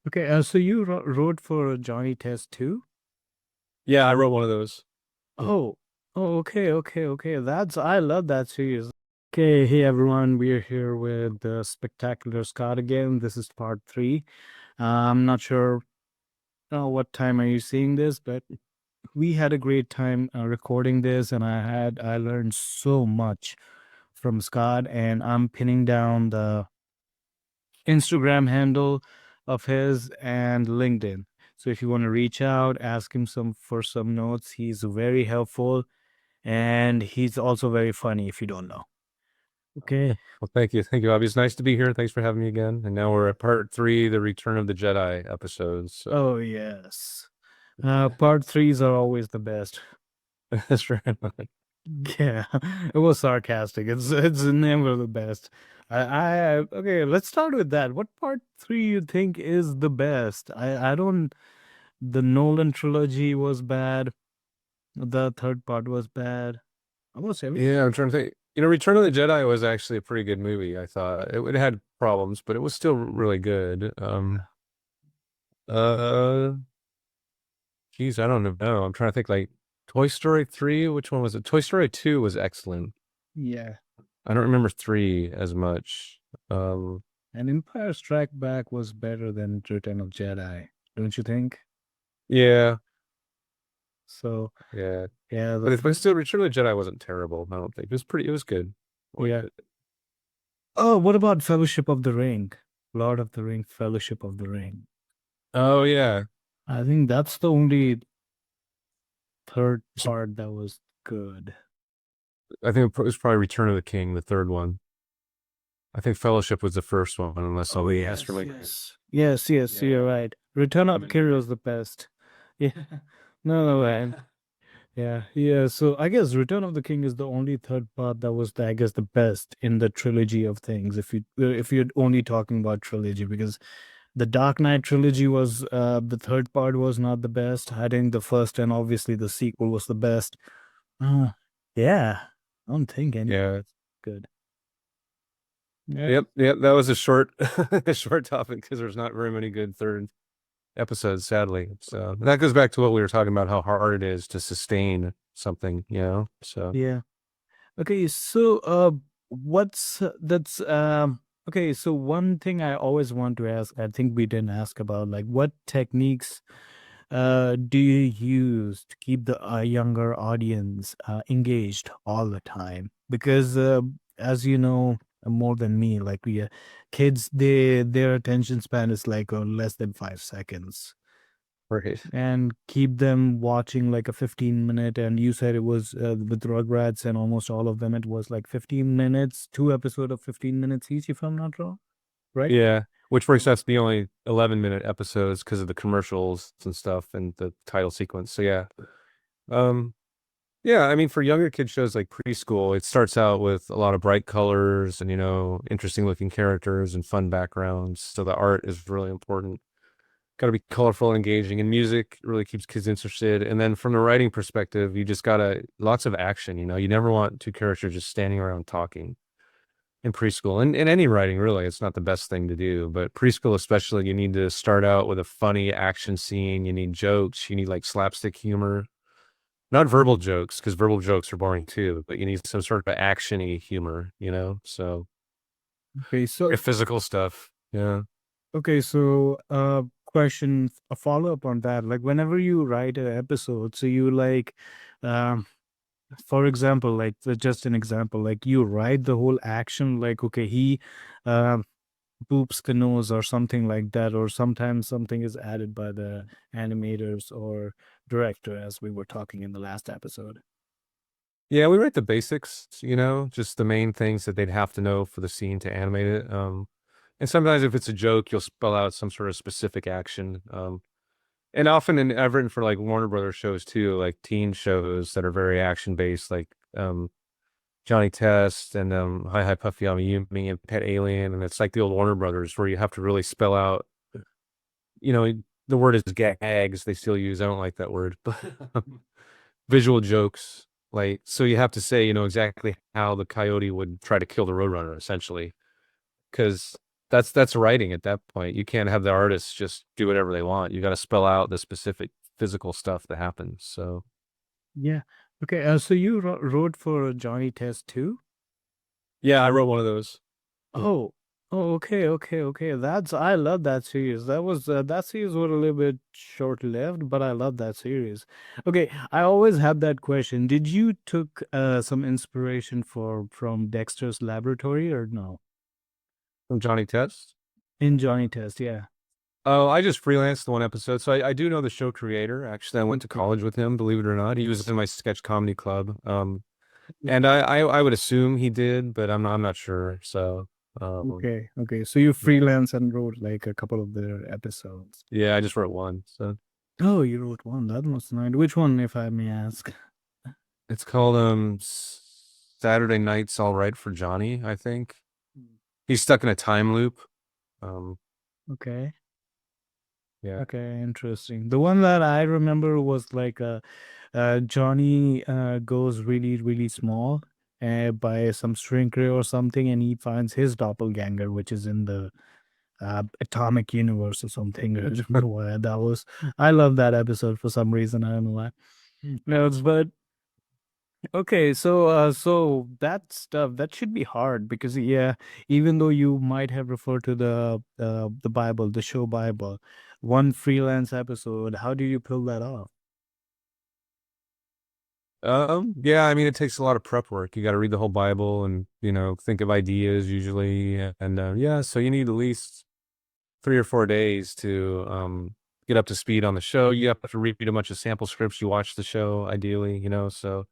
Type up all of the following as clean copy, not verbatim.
Okay, so you wrote for Johnny Test too? Yeah, I wrote one of those. Oh, okay. I love that series. Okay, hey everyone, we're here with the Spectacular Scott again. This is part three. I'm not sure what time are you seeing this, but we had a great time recording this, and I learned so much from Scott, and I'm pinning down the Instagram handle of his and LinkedIn. So if you want to reach out, ask him some notes. He's very helpful and he's also very funny if you don't know. Okay. Well, thank you. Thank you, Bobby. It's nice to be here. Thanks for having me again. And now we're at part three, the Return of the Jedi episodes. So Oh yes. Part threes are always the best. that's right. Yeah, it was sarcastic. It's never the best. Okay, let's start with that. What part three you think is the best? I don't. The Nolan trilogy was bad. The third part was bad. Almost everything. Yeah, I'm trying to think. Return of the Jedi was actually a pretty good movie. I thought it had problems, but it was still really good. Uh, geez, I don't know. I'm trying to think. Like Toy Story 3, which one was it? Toy Story 2 was excellent. Yeah. I don't remember 3 as much. Um, And Empire Strike Back was better than Return of Jedi, don't you think? yeah, So yeah. yeah, But still, Return of the Jedi wasn't terrible. I don't think it was good. yeah. Oh, what about Fellowship of the Ring? Lord of the Ring, Fellowship of the Ring. Oh yeah, I think that's the only third part that was good. I think it was probably Return of the King, the third one. I think Fellowship was the first one, unless Oh somebody asked for yes, like, yes. Yes, you're right. Return of Kiri was the best. Yeah. No, man. Yeah. So I guess Return of the King is the only third part that was, I guess, the best in the trilogy of things. If you're only talking about trilogy, because the Dark Knight trilogy was the third part was not the best. I think the first and obviously the sequel was the best. Uh, yeah, I don't think any yeah, good. Yeah, yep. That was a short, a short topic because there's not very many good third episodes, sadly. So that goes back to what we were talking about, how hard it is to sustain something, So yeah. Okay, so what's that's okay, so one thing I always want to ask, I think we didn't ask about, like what techniques do you use to keep the younger audience engaged all the time? Because as you know more than me, like kids, their attention span is like less than 5 seconds, right. and keep them watching like a 15-minute. And you said it was with Rugrats and almost all of them, it was like 15 minutes, two episode of 15 minutes each, if I'm not wrong, right? Yeah, which works out to be only 11-minute episodes because of the commercials and stuff and the title sequence. So yeah. Um, yeah, I mean, for younger kid shows like preschool, it starts out with a lot of bright colors and, interesting looking characters and fun backgrounds. So the art is really important. Got to be colorful and engaging, and music really keeps kids interested. And then from the writing perspective, you just gotta lots of action. You never want two characters just standing around talking in preschool. And in any writing, really, it's not the best thing to do. But preschool, especially, you need to start out with a funny action scene. You need jokes. You need like slapstick humor, not verbal jokes, because verbal jokes are boring too. But you need some sort of actiony humor. So Okay, so physical stuff. Yeah. question, a follow-up on that, like whenever you write an episode, so you like um for example, like just an example, like you write the whole action, like okay, he um poops the nose or something like that, or sometimes something is added by the animators or director, as we were talking in the last episode. Yeah, we write the basics, just the main things that they'd have to know for the scene to animate it. And sometimes if it's a joke, you'll spell out some sort of specific action. And often I've written for like Warner Brothers shows too, like teen shows that are very action based, like Johnny Test and Hi Hi Puffy Yumi and Pet Alien, and it's like the old Warner Brothers where you have to really spell out, you know, the word is gags they still use. I don't like that word, but visual jokes. Like, so you have to say, exactly how the coyote would try to kill the roadrunner, essentially. Because that's writing at that point. You can't have the artists just do whatever they want. You got to spell out the specific physical stuff that happens. So Yeah. Okay. So you wrote for Johnny Test too? yeah, I wrote one of those. Oh, oh, okay, okay, okay. That's I love that series. That series was a little bit short-lived, but I love that series. Okay, I always have that question. Did you took some inspiration from Dexter's Laboratory or no? From Johnny Test. In Johnny Test, yeah. Oh, I just freelanced the one episode. So I do know the show creator. Actually, I went to Okay. college with him, believe it or not. He was in my sketch comedy club. And I would assume he did, but I'm not sure. So Okay, okay. So you yeah. freelance and wrote like a couple of their episodes. Yeah, I just wrote one. So Oh, you wrote one. That must nice. Which one, if I may ask? it's called Saturday Night's All Right for Johnny, I think. He's stuck in a time loop. Um Okay. yeah. Okay, interesting. The one that I remember was like Johnny goes really, really small by some shrinker or something, and he finds his doppelganger, which is in the atomic universe or something. I don't know why that was. I love that episode for some reason. I don't know why. No, but okay, so that stuff that should be hard because yeah, even though you might have referred to the Bible, the show Bible, one freelance episode, how do you pull that off? Yeah, I mean, it takes a lot of prep work. You got to read the whole Bible and, think of ideas usually. And yeah, so you need at least 3 or 4 days to get up to speed on the show. You have to read a bunch of sample scripts. You watch the show, ideally, So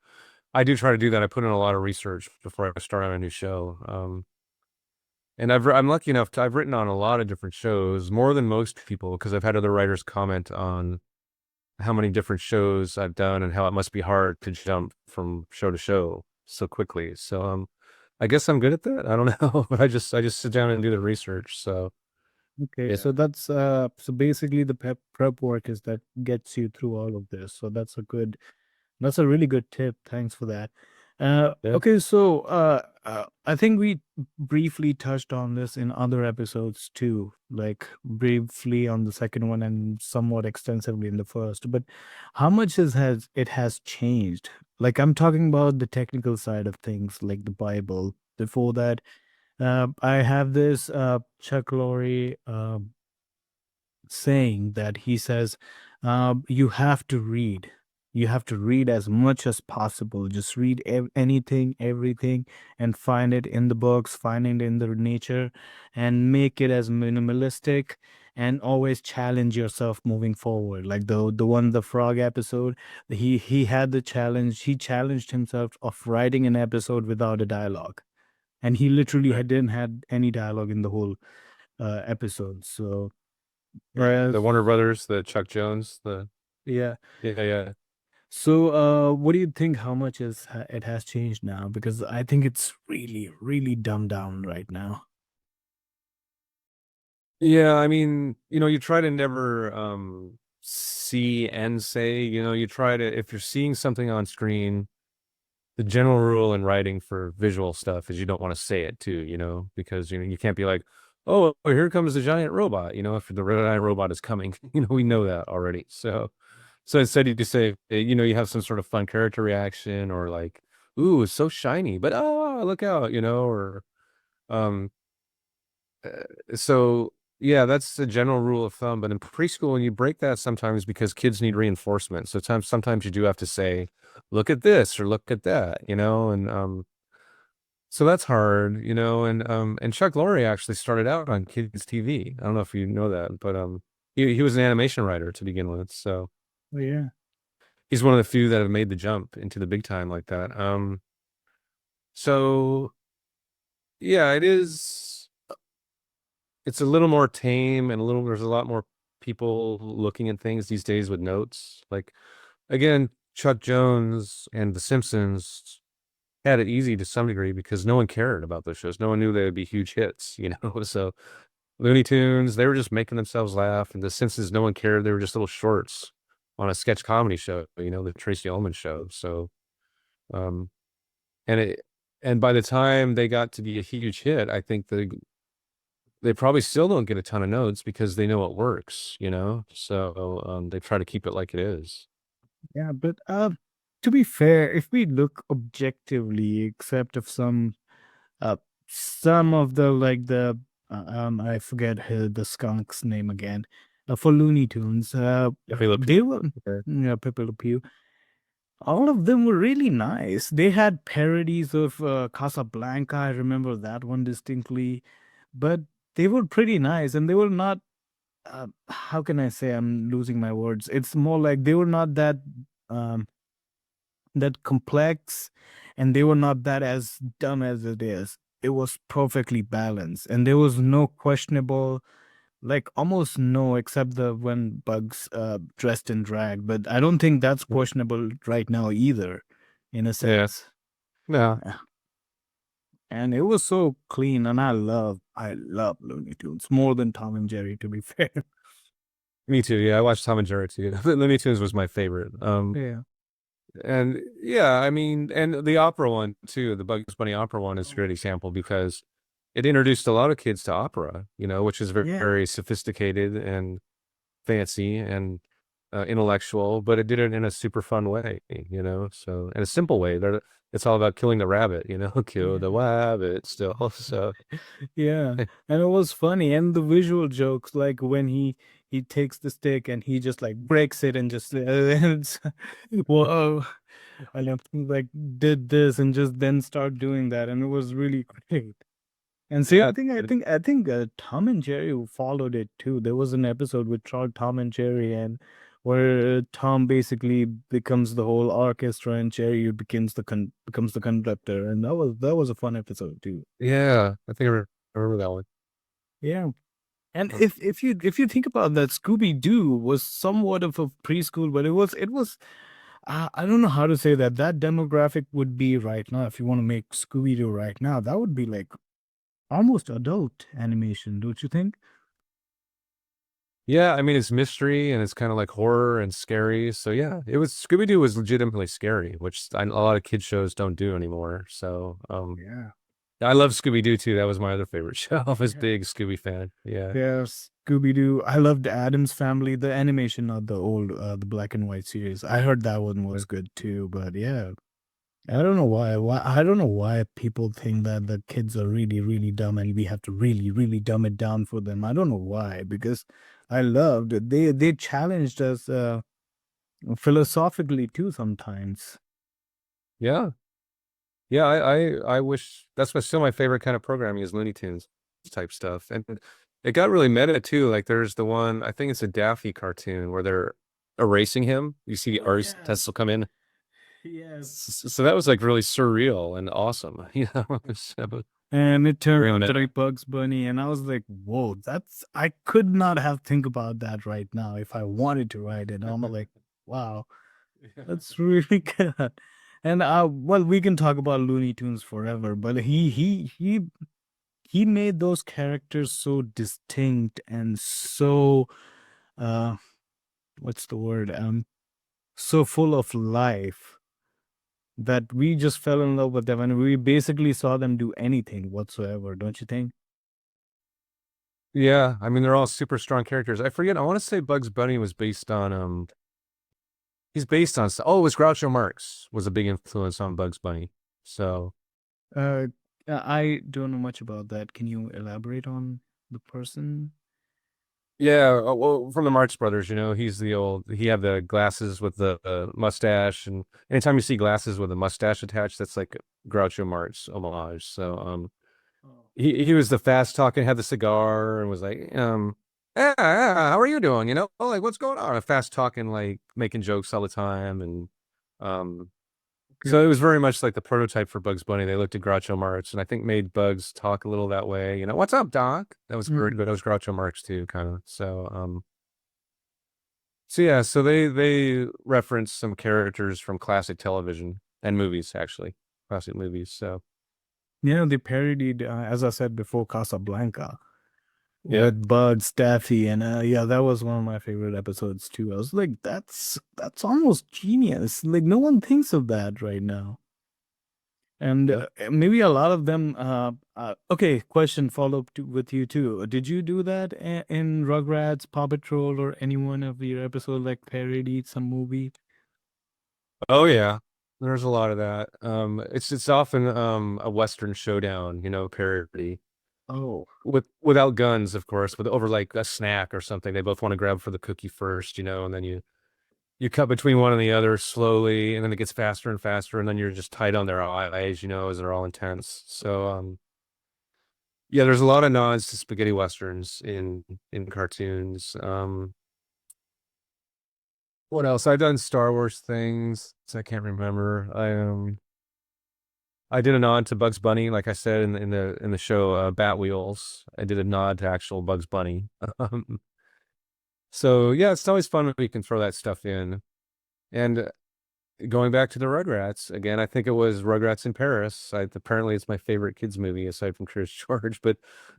I do try to do that. I put in a lot of research before I start on a new show. And I'm lucky enough I've written on a lot of different shows, more than most people, because I've had other writers comment on how many different shows I've done and how it must be hard to jump from show to show so quickly. So I guess I'm good at that. I don't know, but I just sit down and do the research. So Okay, yeah, so that's so basically the prep work is that gets you through all of this. So that's a really good tip. Thanks for that. yeah, Okay, so I think we briefly touched on this in other episodes too, like briefly on the second one and somewhat extensively in the first. But how much has it has changed? Like I'm talking about the technical side of things, like the Bible. Before that, I have this Chuck Lorre saying that he says you have to read, you have to read as much as possible, just read anything, everything, and find it in the books, find it in the nature, and make it as minimalistic, and always challenge yourself moving forward. Like the frog episode, he had the challenge, he challenged himself of writing an episode without a dialogue, and he literally right. didn't had any dialogue in the whole episode. So The whereas Warner Brothers, the Chuck Jones, the yeah. yeah, yeah. So, what do you think? How much it has changed now? Because I think it's really, really dumbed down right now. Yeah, I mean, you try to never see and say, you try to, if you're seeing something on screen, the general rule in writing for visual stuff is you don't want to say it too, because you can't be like, oh, here comes the giant robot, if the giant robot is coming, we know that already. So instead you just say, you have some sort of fun character reaction or like, ooh, it's so shiny, but oh, look out, or um so yeah, that's the general rule of thumb. But in preschool, and you break that sometimes because kids need reinforcement. So sometimes you do have to say, look at this or look at that, and so that's hard, and Chuck Lorre actually started out on kids TV. I don't know if you know that, but he was an animation writer to begin with. So Oh yeah. he's one of the few that have made the jump into the big time like that. So yeah, it's a little more tame and there's a lot more people looking at things these days with notes. Like again, Chuck Jones and The Simpsons had it easy to some degree because no one cared about those shows. No one knew they would be huge hits, So Looney Tunes, they were just making themselves laugh, and The Simpsons, no one cared. They were just little shorts on a sketch comedy show, the Tracy Ullman show. So um and it and by the time they got to be a huge hit, I think they probably still don't get a ton of notes because they know it works, you know? So they try to keep it like it is. Yeah, but to be fair, if we look objectively, except of uh some of the like the I forget the skunk's name again, for Looney Tunes, If we look, they were, okay. yeah, Pepe Le Pew. All of them were really nice. They had parodies of Casablanca. I remember that one distinctly, but they were pretty nice, and they were not. How can I say? I'm losing my words. It's more like they were not that um, that complex, and they were not that as dumb as it is. It was perfectly balanced, and there was no questionable, like almost no, except the when Bugs dressed in drag. But I don't think that's questionable right now either, in a Yeah. sense. No, Yeah. And it was so clean, and I love Looney Tunes more than Tom and Jerry, to be fair. me too. Yeah, I watched Tom and Jerry too. Looney Tunes was my favorite. Yeah. And yeah, I mean, and the opera one too, the Bugs Bunny opera one is a great example because it introduced a lot of kids to opera, you know, which is very, Yeah. very sophisticated and fancy and intellectual, but it did it in a super fun way, you know, so in a simple way. It's all about killing the rabbit, you know, kill the Yeah. rabbit still. So Yeah, and it was funny, and the visual jokes, like when he takes the stick and he just like breaks it and just it's, whoa, and like did this and just then start doing that, and it was really great. And same yeah, thing, Tom and Jerry followed it too. There was an episode with Tom and Jerry, and where Tom basically becomes the whole orchestra, and Jerry becomes the conductor, and that was a fun episode too. yeah, I think I remember that one. Yeah. And if you think about that, Scooby Doo was somewhat of a preschool, but it was I don't know how to say that. That demographic would be right now. If you want to make Scooby Doo right now, that would be like almost adult animation, don't you think? Yeah, I mean it's mystery and it's kind of like horror and scary. So yeah, it was Scooby Doo was legitimately scary, which a lot of kid shows don't do anymore. So Yeah. I love Scooby Doo too. That was my other favorite show. I was a Yeah. big Scooby fan. Yeah. Yeah, Scooby Doo. I loved Adam's Family, the animation, not the old, the black and white series. I heard that one was good too, but yeah, I don't know why. I don't know why people think that the kids are really, really dumb and we have to really, really dumb it down for them. I don't know why, because I loved it. They challenged us philosophically too sometimes. Yeah. Yeah, I wish that's still my favorite kind of programming is Looney Tunes type stuff. And it got really meta too. Like there's the one, I think it's a Daffy cartoon where they're erasing him. You see the Oh artist yeah, Tesla come in. yes. So that was like really surreal and awesome. You know, so, And it turned really out to be Bugs Bunny, and I was like, "Whoa, that's I could not have think about that right now if I wanted to write it." I'm like, "Wow, that's really good." And well, we can talk about Looney Tunes forever, but he made those characters so distinct and so uh what's the word so full of life that we just fell in love with them, and we basically saw them do anything whatsoever, don't you think? Yeah, I mean they're all super strong characters. I forget. I want to say Bugs Bunny was based on he's based on oh, it was Groucho Marx was a big influence on Bugs Bunny. So uh I don't know much about that. Can you elaborate on the person? yeah, well, from the Marx Brothers, you know, he had the glasses with the mustache, and anytime you see glasses with a mustache attached, that's like Groucho Marx homage. So Oh. he was the fast talking, had the cigar, and was like, how are you doing? You know, oh, like what's going on? Fast talking, like making jokes all the time, and um, Okay. so it was very much like the prototype for Bugs Bunny. They looked at Groucho Marx, and I think made Bugs talk a little that way. You know, what's up, Doc? That was great, Mm. but that was Groucho Marx too, kind of. So yeah, so they reference some characters from classic television and movies, actually, classic movies. So They parodied, as I said before, Casablanca yeah, with Bugs, Daffy, and yeah, that was one of my favorite episodes too. I was like, that's almost genius. Like no one thinks of that right now. And Yep. maybe a lot of them. Okay, question follow up with you too. Did you do that in Rugrats, Paw Patrol, or any one of your episode like parodied some movie? Oh yeah. There's a lot of that. It's often a Western showdown, parody. Oh, Without guns, of course, but over like a snack or something. They both want to grab for the cookie first, and then you cut between one and the other slowly, and then it gets faster and faster, and then you're just tight on their eyes, as they're all intense. So yeah, there's a lot of nods to spaghetti westerns in cartoons. What else? I've done Star Wars things. So I can't remember. I did a nod to Bugs Bunny, like I said in the show Bat Wheels. I did a nod to actual Bugs Bunny. So yeah, it's always fun when we can throw that stuff in. And going back to the Rugrats again, I think it was Rugrats in Paris. Apparently, it's my favorite kids movie aside from Curious George, but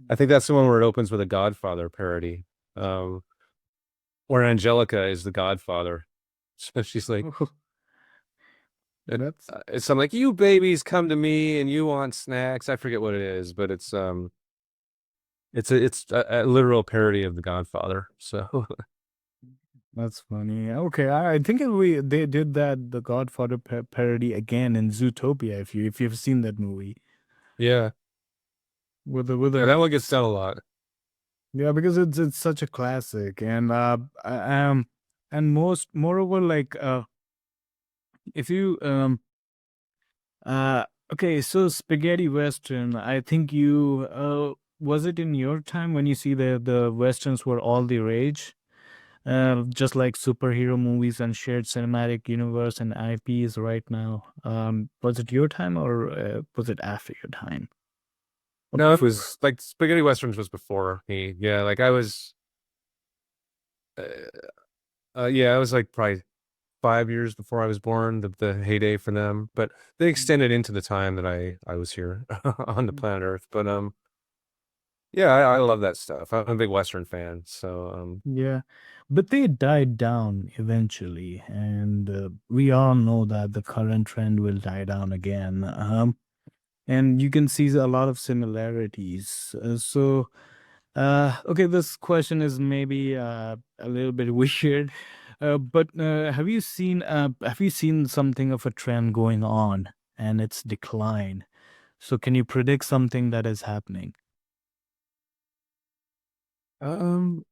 I think that's the one where it opens with a Godfather parody, um, where Angelica is the Godfather. So she's like, that's it's something like, "You babies come to me and you want snacks." I forget what it is, but it's a literal parody of the Godfather. So that's funny. Okay, I think we they did that the Godfather parody again in Zootopia. If you've seen that movie yeah, with yeah, a that one gets done a lot. yeah, because it's such a classic. And and moreover, like if you okay, so spaghetti western, I think you was it in your time when you see the westerns were all the rage, just like superhero movies and shared cinematic universe and IPs right now. Was it your time or was it after your time? Or No, it before? was like spaghetti westerns was before me. Yeah, like I was. Uh, yeah, I was like probably 5 years before I was born, the heyday for them. But they extended into the time that I was here on the planet Earth. But yeah, I love that stuff. I'm a big Western fan, so Yeah, but they died down eventually, and we all know that the current trend will die down again. And you can see a lot of similarities. Okay, this question is maybe a little bit weird, but have you seen something of a trend going on and its decline? So, can you predict something that is happening? um,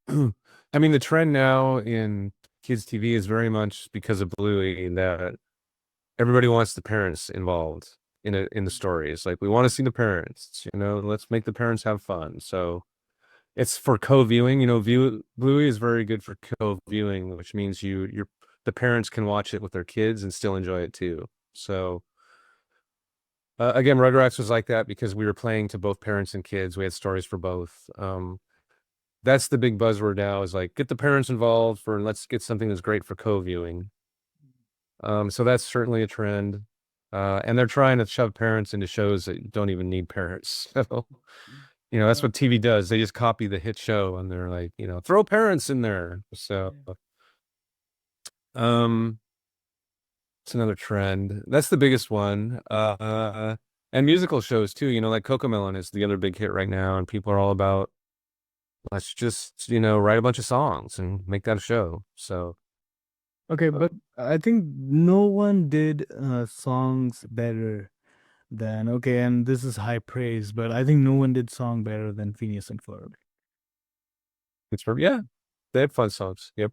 I mean, the trend now in kids TV is very much because of Bluey that everybody wants the parents involved in the stories. Like we want to see the parents, let's make the parents have fun. So it's for co-viewing, Bluey is very good for co-viewing, which means the parents can watch it with their kids and still enjoy it too. So again, Rugrats was like that because we were playing to both parents and kids. We had stories for both. That's the big buzzword now is like get the parents involved for let's get something that's great for co-viewing. So that's certainly a trend. And they're trying to shove parents into shows that don't even need parents. So, that's what TV does. They just copy the hit show and they're like, throw parents in there. So, um, it's another trend. That's the biggest one. And musical shows too, like Cocomelon is the other big hit right now, and people are all about let's just, write a bunch of songs and make that a show. So, Okay, uh, but I think no one did songs better than okay, and this is high praise, but I think no one did song better than Phineas and Ferb. it's for yeah, they had fun songs. Yep.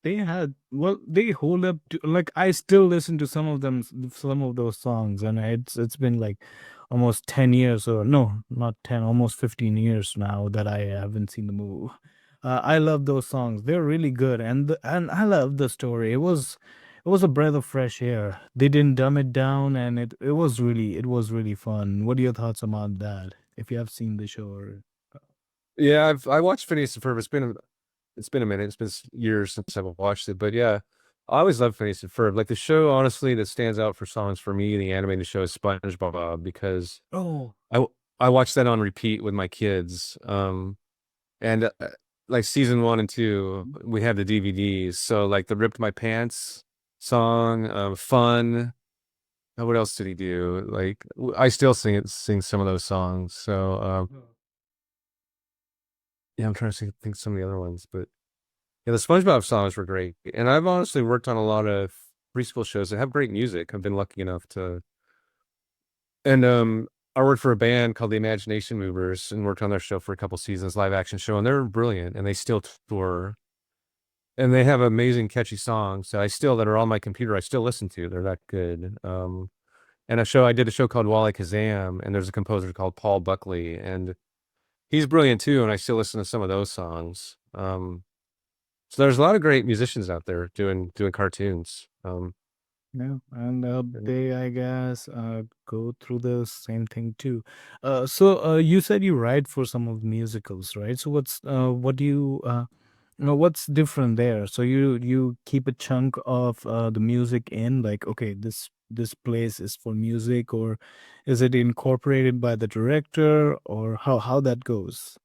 They had well, they hold up to like I still listen to some of them, some of those songs, and it's been like almost 10 years or no, not 10, almost 15 years now that I haven't seen the movie. I love those songs; they're really good, and I love the story. It was a breath of fresh air. They didn't dumb it down, and it was really fun. What are your thoughts about that? If you have seen the show, or Yeah, I watched Phineas and Ferb. It's been a minute. It's been years since I've watched it, but yeah, I always loved Phineas and Ferb. Like the show, honestly, that stands out for songs for me, the animated show is SpongeBob because oh, I watched that on repeat with my kids. And like season 1 and 2, we had the DVDs. So like the "Ripped My Pants" song, "Fun," what else did he do? Like I still sing some of those songs. So yeah, I'm trying to think some of the other ones, but yeah, the SpongeBob songs were great. And I've honestly worked on a lot of preschool shows that have great music. I've been lucky enough to, and I worked for a band called the Imagination Movers and worked on their show for a couple seasons, live action show, and they're brilliant and they still tour. And they have amazing catchy songs that are on my computer. I still listen to. They're that good. And I did a show called Wally Kazam, and there's a composer called Paul Buckley, and he's brilliant too. And I still listen to some of those songs. So there's a lot of great musicians out there doing cartoons. Yeah, and And they, I guess, go through the same thing too. You said you write for some of the musicals, right? So what do you know, what's different there? So you keep a chunk of the music in, like, okay, this place is for music, or is it incorporated by the director, or how that goes?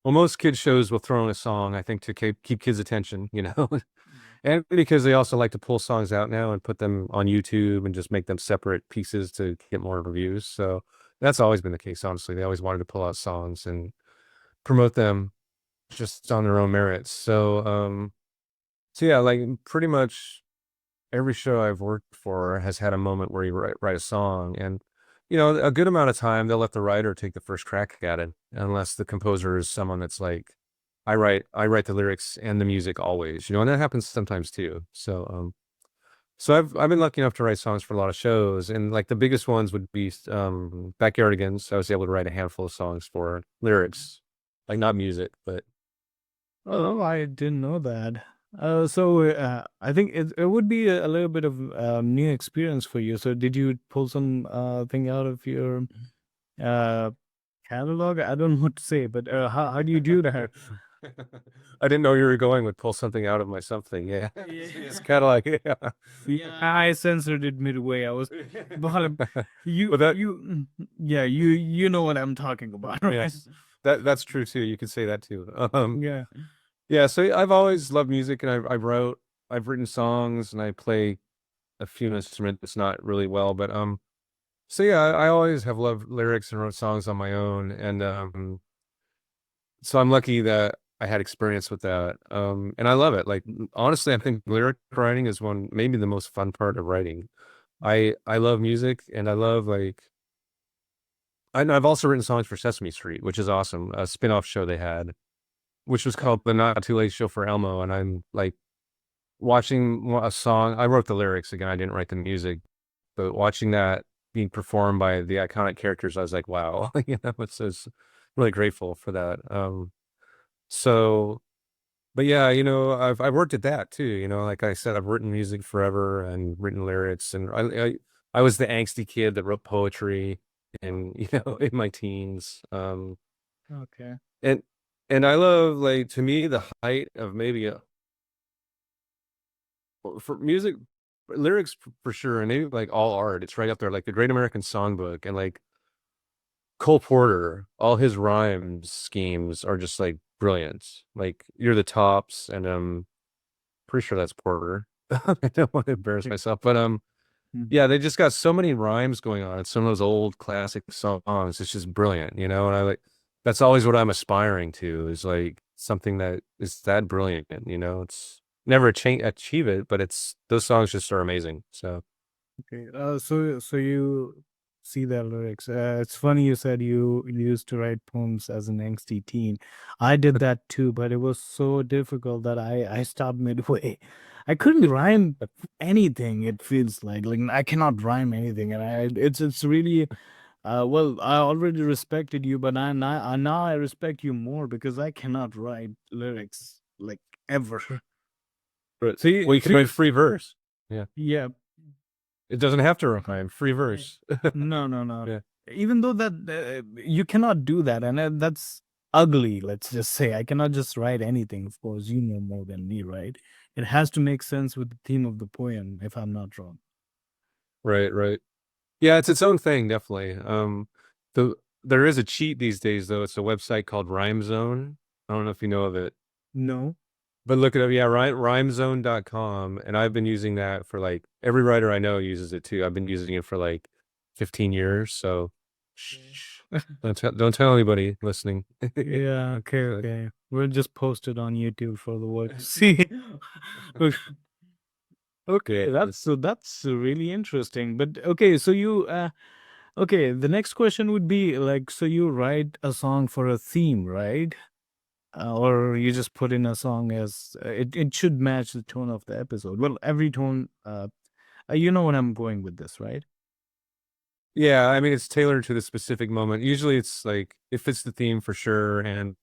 well, most kids shows will throw in a song, I think, to keep kids' attention, Yeah. and because they also like to pull songs out now and put them on YouTube and just make them separate pieces to get more reviews. So that's always been the case, honestly. They always wanted to pull out songs and promote them just on their own merits. So yeah, like pretty much every show I've worked for has had a moment where you write a song, and a good amount of time they'll let the writer take the first crack at it, unless the composer is someone that's like, I write the lyrics and the music always, and that happens sometimes too. So I've been lucky enough to write songs for a lot of shows, and like the biggest ones would be Backyardigans. I was able to write a handful of songs for lyrics, like not music, but Oh, I didn't know that. I think it would be a little bit of new experience for you. So did you pull some thing out of your uh catalog? I don't know what to say, but how do you do that? I didn't know you were going with pull something out of my something. Yeah. It's Yeah. kind of like, yeah. Yeah, I censored it midway. I was, but you But that, you yeah, you know what I'm talking about, right? yes, that's true too. You could say that too. Yeah. Yeah. So I've always loved music, and I've written songs, and I play a few instruments, not really well, but so yeah, I always have loved lyrics and wrote songs on my own, and so I'm lucky that I had experience with that. And I love it. Like honestly, I think lyric writing is maybe the most fun part of writing. I love music, and I love like I've also written songs for Sesame Street, which is awesome. A spin-off show they had, which was called The Not Too Late Show for Elmo. And I'm like watching a song. I wrote the lyrics again. I didn't write the music, but watching that being performed by the iconic characters, I was like, wow, it's really grateful for that. So but yeah, I've worked at that too. Like I said, I've written music forever and written lyrics, and I was the angsty kid that wrote poetry, and in my teens. Okay. And I love, like, to me, the height of maybe for music, lyrics for sure, and maybe like all art. It's right up there, like the Great American Songbook, and like Cole Porter. All his rhyme schemes are just like brilliant. Like You're the Tops, and pretty sure that's Porter. I don't want to embarrass myself, but Mm. yeah, they just got so many rhymes going on. It's some of those old classic songs. It's just brilliant, and that's always what I'm aspiring to, is like something that is that brilliant. It's never achieve it, but those songs just are amazing. So Okay. So you see the lyrics. It's funny you said you used to write poems as an angsty teen. I did that too, but it was so difficult that I stopped midway. I couldn't rhyme anything. It feels like I cannot rhyme anything, and it's really well. I already respected you, but now I respect you more because I cannot write lyrics like ever. but See, well, you can write free verse. Yeah, yeah. it doesn't have to rhyme. Free verse. No, no, no. Yeah. Even though that you cannot do that, and that's ugly. Let's just say I cannot just write anything. Of course, you know more than me, right? It has to make sense with the theme of the poem, if I'm not wrong. Right, right. Yeah, it's its own thing, definitely. There is a cheat these days, though. It's a website called Rhyme Zone. I don't know if you know of it. No. But look it up. Yeah, rhymezone.com. And I've been using that for like every writer I know uses it too. I've been using it for like 15 years. So shh, don't tell anybody listening. Yeah, okay. We'll just post it on YouTube for the world to see. Okay, that's really interesting. But okay, so you okay, the next question would be like, so you write a song for a theme, right? Or you just put in a song as it should match the tone of the episode. Well, every tone, you know what I'm going with this, right? Yeah, I mean it's tailored to the specific moment. Usually it's like it fits the theme for sure, and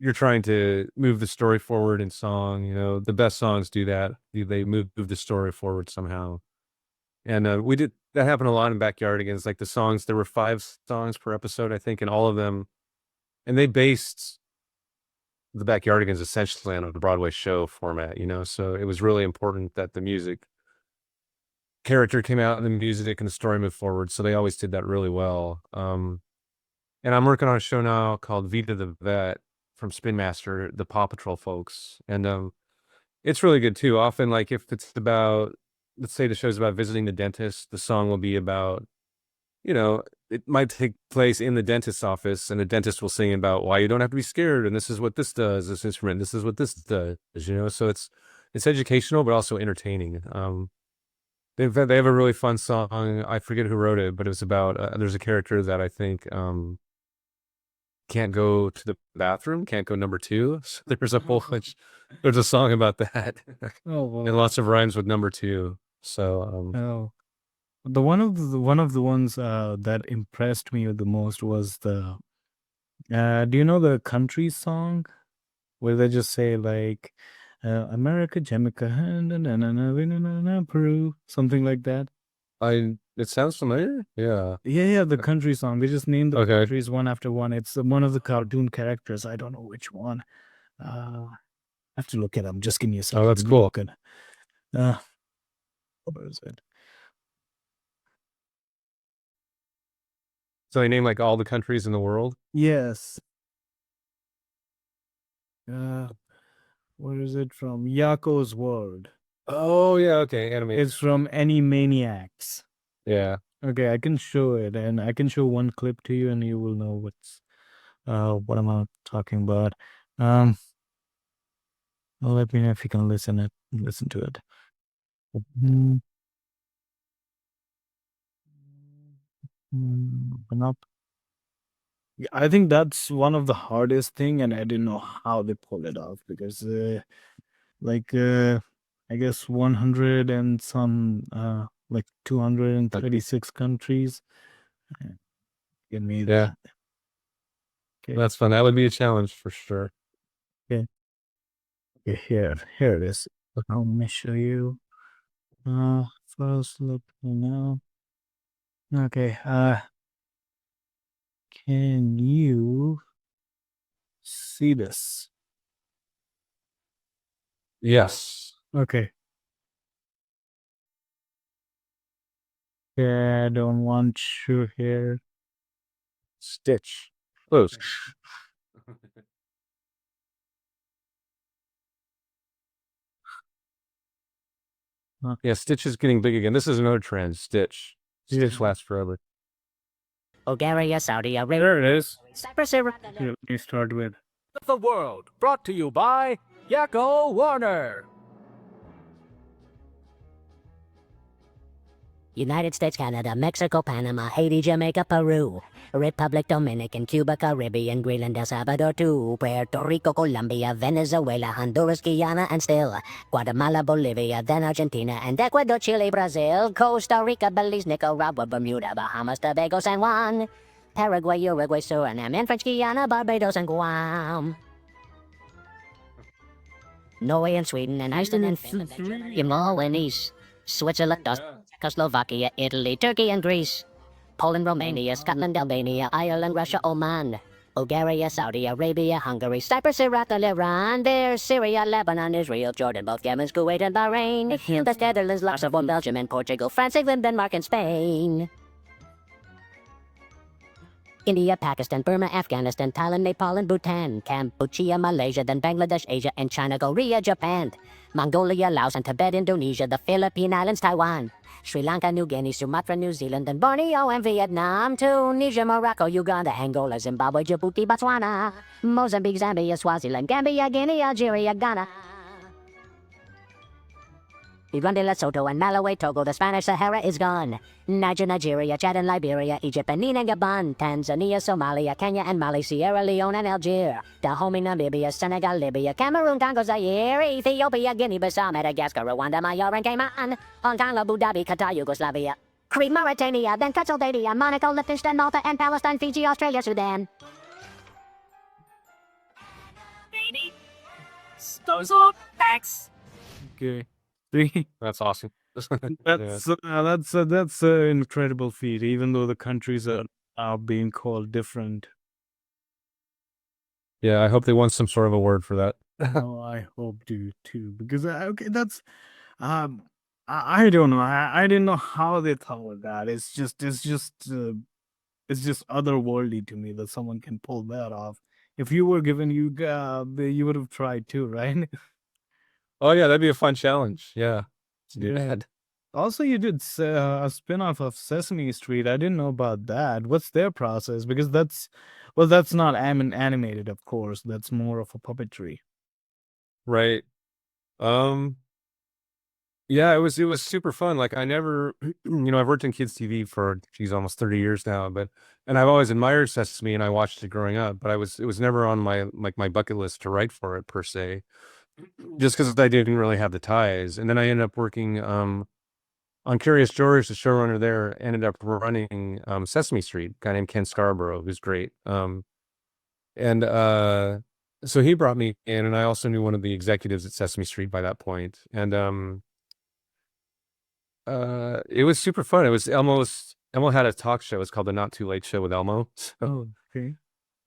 you're trying to move the story forward in song. You know, the best songs do that. They move the story forward somehow. And we did that happen a lot in Backyardigans. Like the songs, there were 5 songs per episode, I think, and all of them, and they based the Backyardigans essentially on a Broadway show format. You know, so it was really important that the music character came out and the music and the story moved forward. So they always did that really well. And I'm working on a show now called Vita the Vet from Spin Master, the Paw Patrol folks, and it's really good too. Often, like if it's about, let's say the show's about visiting the dentist, the song will be about, you know, it might take place in the dentist's office, and the dentist will sing about why you don't have to be scared, and this is what this does, this instrument, this is what this does, you know. So it's educational, but also entertaining. They have a really fun song. I forget who wrote it, but it was about there's a character that I think can't go to the bathroom, can't go number 2. So there's a whole bunch. There's a song about that, Oh, well. and lots of rhymes with number 2. So Oh, one of the ones that impressed me the most was the do you know the country song where they just say like America, Jamaica, na, na, na, na, na, na, na, Peru, something like that. it sounds familiar. Yeah. Yeah, the country song. They just name the Okay. countries one after one. It's one of the cartoon characters. I don't know which one. I have to look it up. Just give me a second. Oh, that's cool. Good. What is it? So they name like all the countries in the world. Yes. Where is it from? Yako's World. Oh yeah, okay, anime. It's from Animaniacs. Yeah. Okay, I can show it, and I can show one clip to you, and you will know what I'm talking about. Well, let me know if you can listen to it. Up. I think that's one of the hardest thing, and I didn't know how they pulled it off because, I guess 100 and some, like 236 countries. Give me Yeah. that. Okay. That's fun. That would be a challenge for sure. Okay, here it is. Let me show you. First look now. Okay, can you see this? Yes. Okay. Yeah, I don't want you here. Stitch. Close. Yeah, Stitch is getting big again. This is another trend. Stitch. Stitch lasts forever. Bulgaria, Saudi Arabia. There it is. Cyprus, Here, let me start with. The World, brought to you by Yakko Warner. United States, Canada, Mexico, Panama, Haiti, Jamaica, Peru, Republic Dominican, Cuba, Caribbean, Greenland, El Salvador, too, Puerto Rico, Colombia, Venezuela, Honduras, Guyana, and still Guatemala, Bolivia, then Argentina, and Ecuador, Chile, Brazil, Costa Rica, Belize, Nicaragua, Bermuda, Bahamas, Tobago, San Juan, Paraguay, Uruguay, Suriname, and French Guiana, Barbados, and Guam. Norway and Sweden and Iceland and Finland and East, Switzerland, Czechoslovakia, Italy, Turkey and Greece, Poland, Romania, Scotland, Albania, Ireland, Russia, Oman, Bulgaria, Saudi Arabia, Hungary, Cyprus, Iraq, and Iran. There's Syria, Lebanon, Israel, Jordan, both Yemen, Kuwait, and Bahrain. The Netherlands, Luxembourg, Belgium, and Portugal, France, England, Denmark, and Spain. India, Pakistan, Burma, Afghanistan, Thailand, Nepal, and Bhutan, Cambodia, Malaysia, then Bangladesh, Asia, and China, Korea, Japan, Mongolia, Laos, and Tibet, Indonesia, the Philippine Islands, Taiwan, Sri Lanka, New Guinea, Sumatra, New Zealand, and Borneo, and Vietnam, Tunisia, Morocco, Uganda, Angola, Zimbabwe, Djibouti, Botswana, Mozambique, Zambia, Swaziland, Gambia, Guinea, Algeria, Ghana, Uganda, Lesotho, and Malawi, Togo, the Spanish Sahara is gone. Niger, Nigeria, Chad and Liberia, Egypt, Benin and Gabon, Tanzania, Somalia, Kenya and Mali, Sierra Leone and Algeria, Dahomey, Namibia, Senegal, Libya, Cameroon, Congo, Zaire, Ethiopia, Guinea-Bissau, Madagascar, Rwanda, Mayotte, and Cayman, Hong Kong, Abu Dhabi, Qatar, Yugoslavia, Crete, Mauritania, then Transylvania, Monaco, Liechtenstein, Malta, and Palestine, Fiji, Australia, Sudan. Okay. See? That's awesome. That's an incredible feat, even though the countries are being called different. Yeah, I hope they won some sort of award for that. Oh, I hope do too, because okay, that's I don't know. I didn't know how they thought of that. It's just otherworldly to me that someone can pull that off. If you were given you would have tried too, right? Oh yeah, that'd be a fun challenge. Yeah. Yeah. Also, you did a spin-off of Sesame Street. I didn't know about that. What's their process? Because that's not animated, of course. That's more of a puppetry. Right. Yeah, it was super fun. Like I never, I've worked in kids TV for almost 30 years now, and I've always admired Sesame and I watched it growing up, but it was never on my bucket list to write for it per se, just because I didn't really have the ties. And then I ended up working on Curious George, the showrunner there, ended up running Sesame Street, a guy named Ken Scarborough, who's great. And so he brought me in, and I also knew one of the executives at Sesame Street by that point. And it was super fun. It was Elmo had a talk show. It's called the Not Too Late Show with Elmo. So Oh, okay.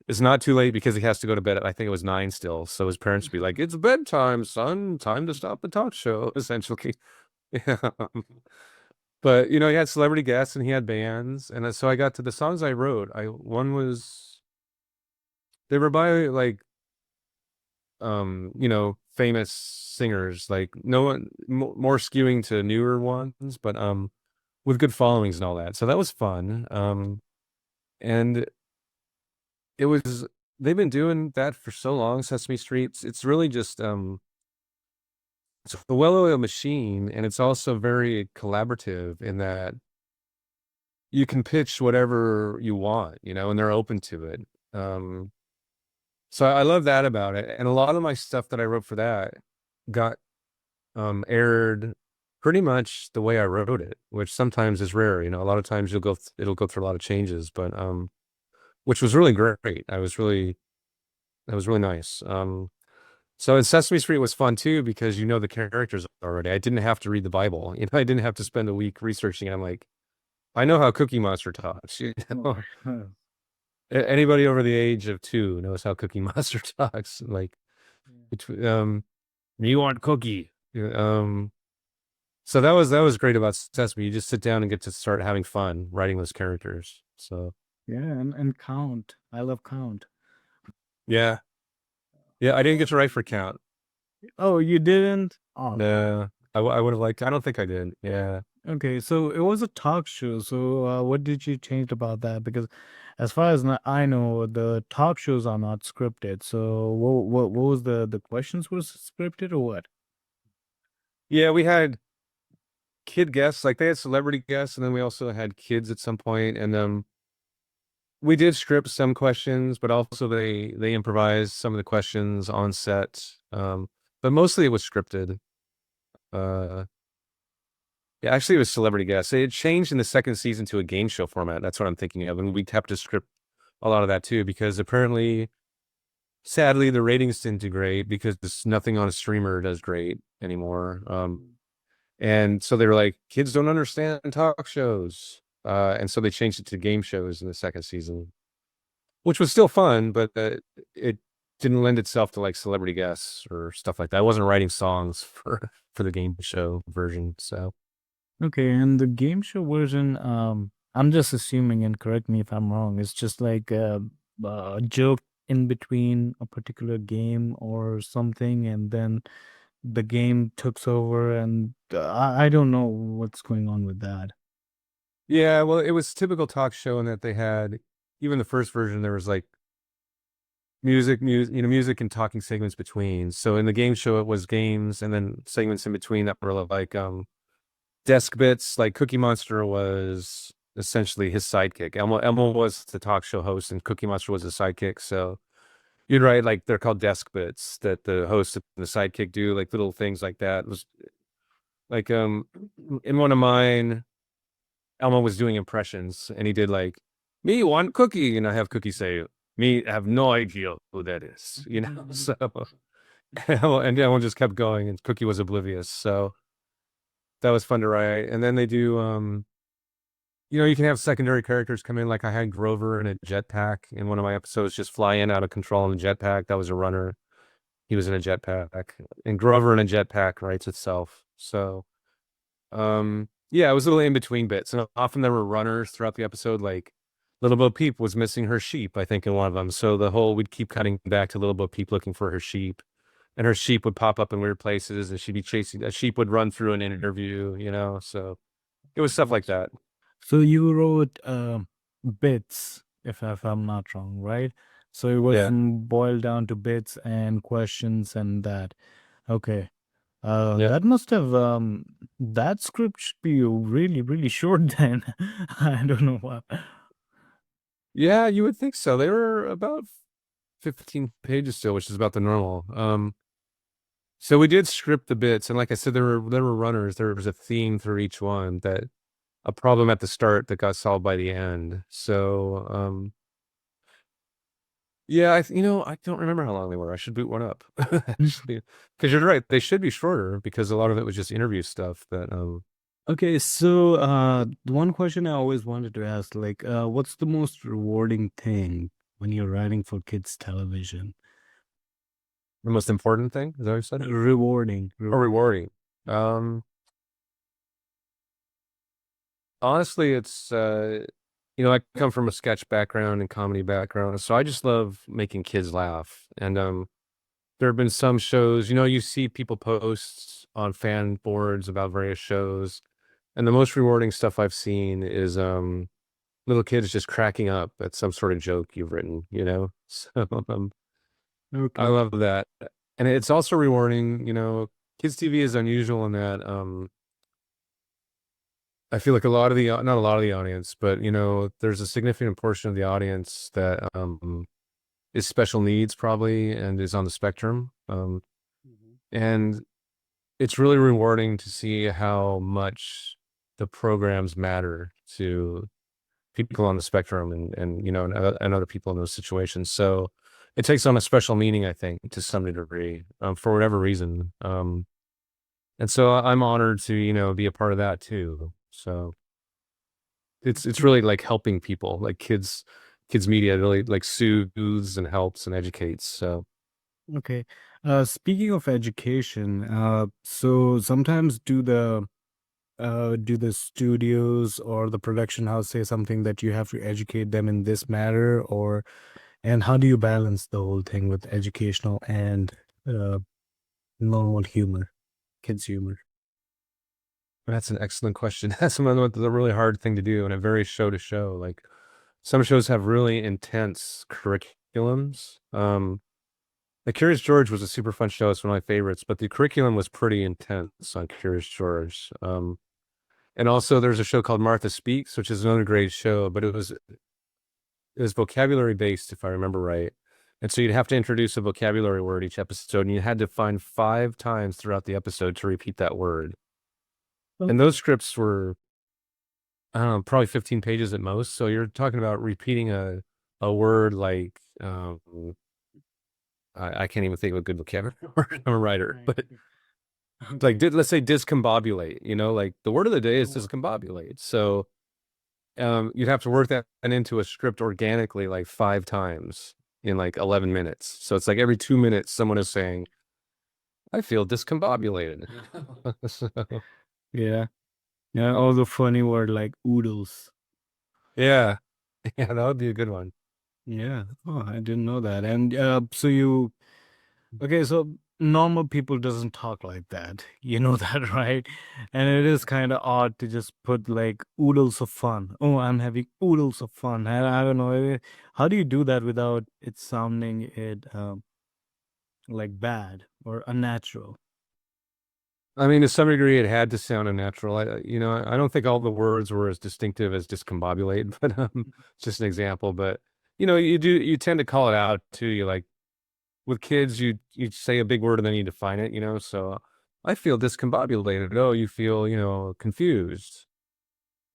it's not too late because he has to go to bed at, I think it was 9 still. So his parents would be like, "It's bedtime, son. Time to stop the talk show," essentially. Yeah. But he had celebrity guests and he had bands, and so I got to the songs I wrote. One was, they were by like famous singers, like no one more skewing to newer ones, but with good followings and all that. So that was fun. And it was, they've been doing that for so long, Sesame Street. It's really just it's a well-oiled machine, and it's also very collaborative in that you can pitch whatever you want, and they're open to it. So I love that about it. And a lot of my stuff that I wrote for that got aired pretty much the way I wrote it, which sometimes is rare. A lot of times it'll go through a lot of changes, but which was really great. That was really nice. So in Sesame Street was fun too, because the characters already. I didn't have to read the Bible. I didn't have to spend a week researching it. I'm like, I know how Cookie Monster talks. Anybody over the age of 2 knows how Cookie Monster talks. Like, you want Cookie. So that was great about Sesame. You just sit down and get to start having fun writing those characters. So yeah, and Count. I love Count. yeah, I didn't get to write for Count. Oh, you didn't? Oh, No, I would have liked. I don't think I did. Yeah. okay. So it was a talk show. So what did you change about that? Because as far as I know, the talk shows are not scripted. So what was the questions was scripted or what? Yeah, we had kid guests, like they had celebrity guests, and then we also had kids at some point, and we did script some questions, but also they improvised some of the questions on set. But mostly it was scripted. Yeah, actually it was celebrity guests. It changed in the second season to a game show format. That's what I'm thinking of, and we have to script a lot of that too, because apparently, sadly, the ratings didn't do great because nothing on a streamer does great anymore. And so they were like, kids don't understand talk shows. And so they changed it to game shows in the second season, which was still fun, but it didn't lend itself to like celebrity guests or stuff like that. I wasn't writing songs for the game show version. So Okay, and the game show version, I'm just assuming, and correct me if I'm wrong. It's just like a joke in between a particular game or something, and then the game takes over, and I don't know what's going on with that. Yeah, well, it was typical talk show in that they had, even the first version, there was like music and talking segments between. So in the game show, it was games and then segments in between that were like desk bits. Like Cookie Monster was essentially his sidekick. Elmo was the talk show host, and Cookie Monster was his sidekick. So you're right, like they're called desk bits that the host and the sidekick do, like little things like that. It was like in one of mine, Elmo was doing impressions, and he did like, "Me want cookie," and I have Cookie say, "Me have no idea who that is," you know. So and Elmo just kept going, and Cookie was oblivious. So that was fun to write. And then they do, you can have secondary characters come in. Like I had Grover in a jetpack in one of my episodes, just fly in out of control in a jetpack. That was a runner. He was in a jetpack, and Grover in a jetpack writes itself. So, yeah, it was a little in between bits, and often there were runners throughout the episode. Like Little Bo Peep was missing her sheep, I think, in one of them. So we'd keep cutting back to Little Bo Peep looking for her sheep, and her sheep would pop up in weird places, and she'd be chasing. A sheep would run through an interview, So it was stuff like that. So you wrote bits, if I'm not wrong, right? So it was Yeah. boiled down to bits and questions and that. Okay. Yeah. That must have that script should be really, really short then. I don't know why. Yeah, you would think so. They were about 15 pages still, which is about the normal. So we did script the bits, and like I said, there were runners. There was a theme through each one, that a problem at the start that got solved by the end. So yeah, I don't remember how long they were. I should boot one up. Actually, because you're right, they should be shorter because a lot of it was just interview stuff that Okay, so the one question I always wanted to ask, like, what's the most rewarding thing when you're writing for kids television? the most important thing, is that what you said? Rewarding. Or rewarding. Honestly, it's I come from a sketch background and comedy background, so I just love making kids laugh. And there have been some shows, you see people post on fan boards about various shows, and the most rewarding stuff I've seen is little kids just cracking up at some sort of joke you've written. So I Okay. love that. And it's also rewarding. Kids TV is unusual in that I feel like not a lot of the audience, but there's a significant portion of the audience that is special needs probably and is on the spectrum. And it's really rewarding to see how much the programs matter to people on the spectrum and other people in those situations. So it takes on a special meaning, I think, to some degree, for whatever reason. And so I'm honored to, be a part of that too. So it's really like helping people, like kids media really like soothes and helps and educates. So Okay. Speaking of education, so sometimes do the studios or the production house say something that you have to educate them in this matter, and how do you balance the whole thing with educational and uh, normal humor, kids humor? that's an excellent question. That's a really hard thing to do, and it varies show to show. Like some shows have really intense curriculums. Like Curious George was a super fun show. It's one of my favorites, but the curriculum was pretty intense on Curious George. And also there's a show called Martha Speaks, which is another great show, but it was vocabulary based, if I remember right. And so you'd have to introduce a vocabulary word each episode, and you had to find 5 times throughout the episode to repeat that word. And those scripts were, I don't know, probably 15 pages at most. So you're talking about repeating a word like I can't even think of a good vocabulary word. I'm a writer, but like let's say discombobulate. Like the word of the day is discombobulate. So you'd have to work that into a script organically like 5 times in like 11 minutes. So it's like every 2 minutes someone is saying, I feel discombobulated. So, Yeah. Yeah, or the funny word like oodles. Yeah. Yeah, that would be a good one. Yeah. Oh, I didn't know that. And so you okay, so normal people doesn't talk like that. You know that, right? And it is kind of odd to just put like oodles of fun. Oh, I'm having oodles of fun. I don't know. How do you do that without it sounding like bad or unnatural? I mean, to some degree, it had to sound unnatural. I don't think all the words were as distinctive as discombobulate, but it's just an example. But you tend to call it out too. You like with kids, you say a big word and then you define it. So I feel discombobulated. Oh, you feel confused.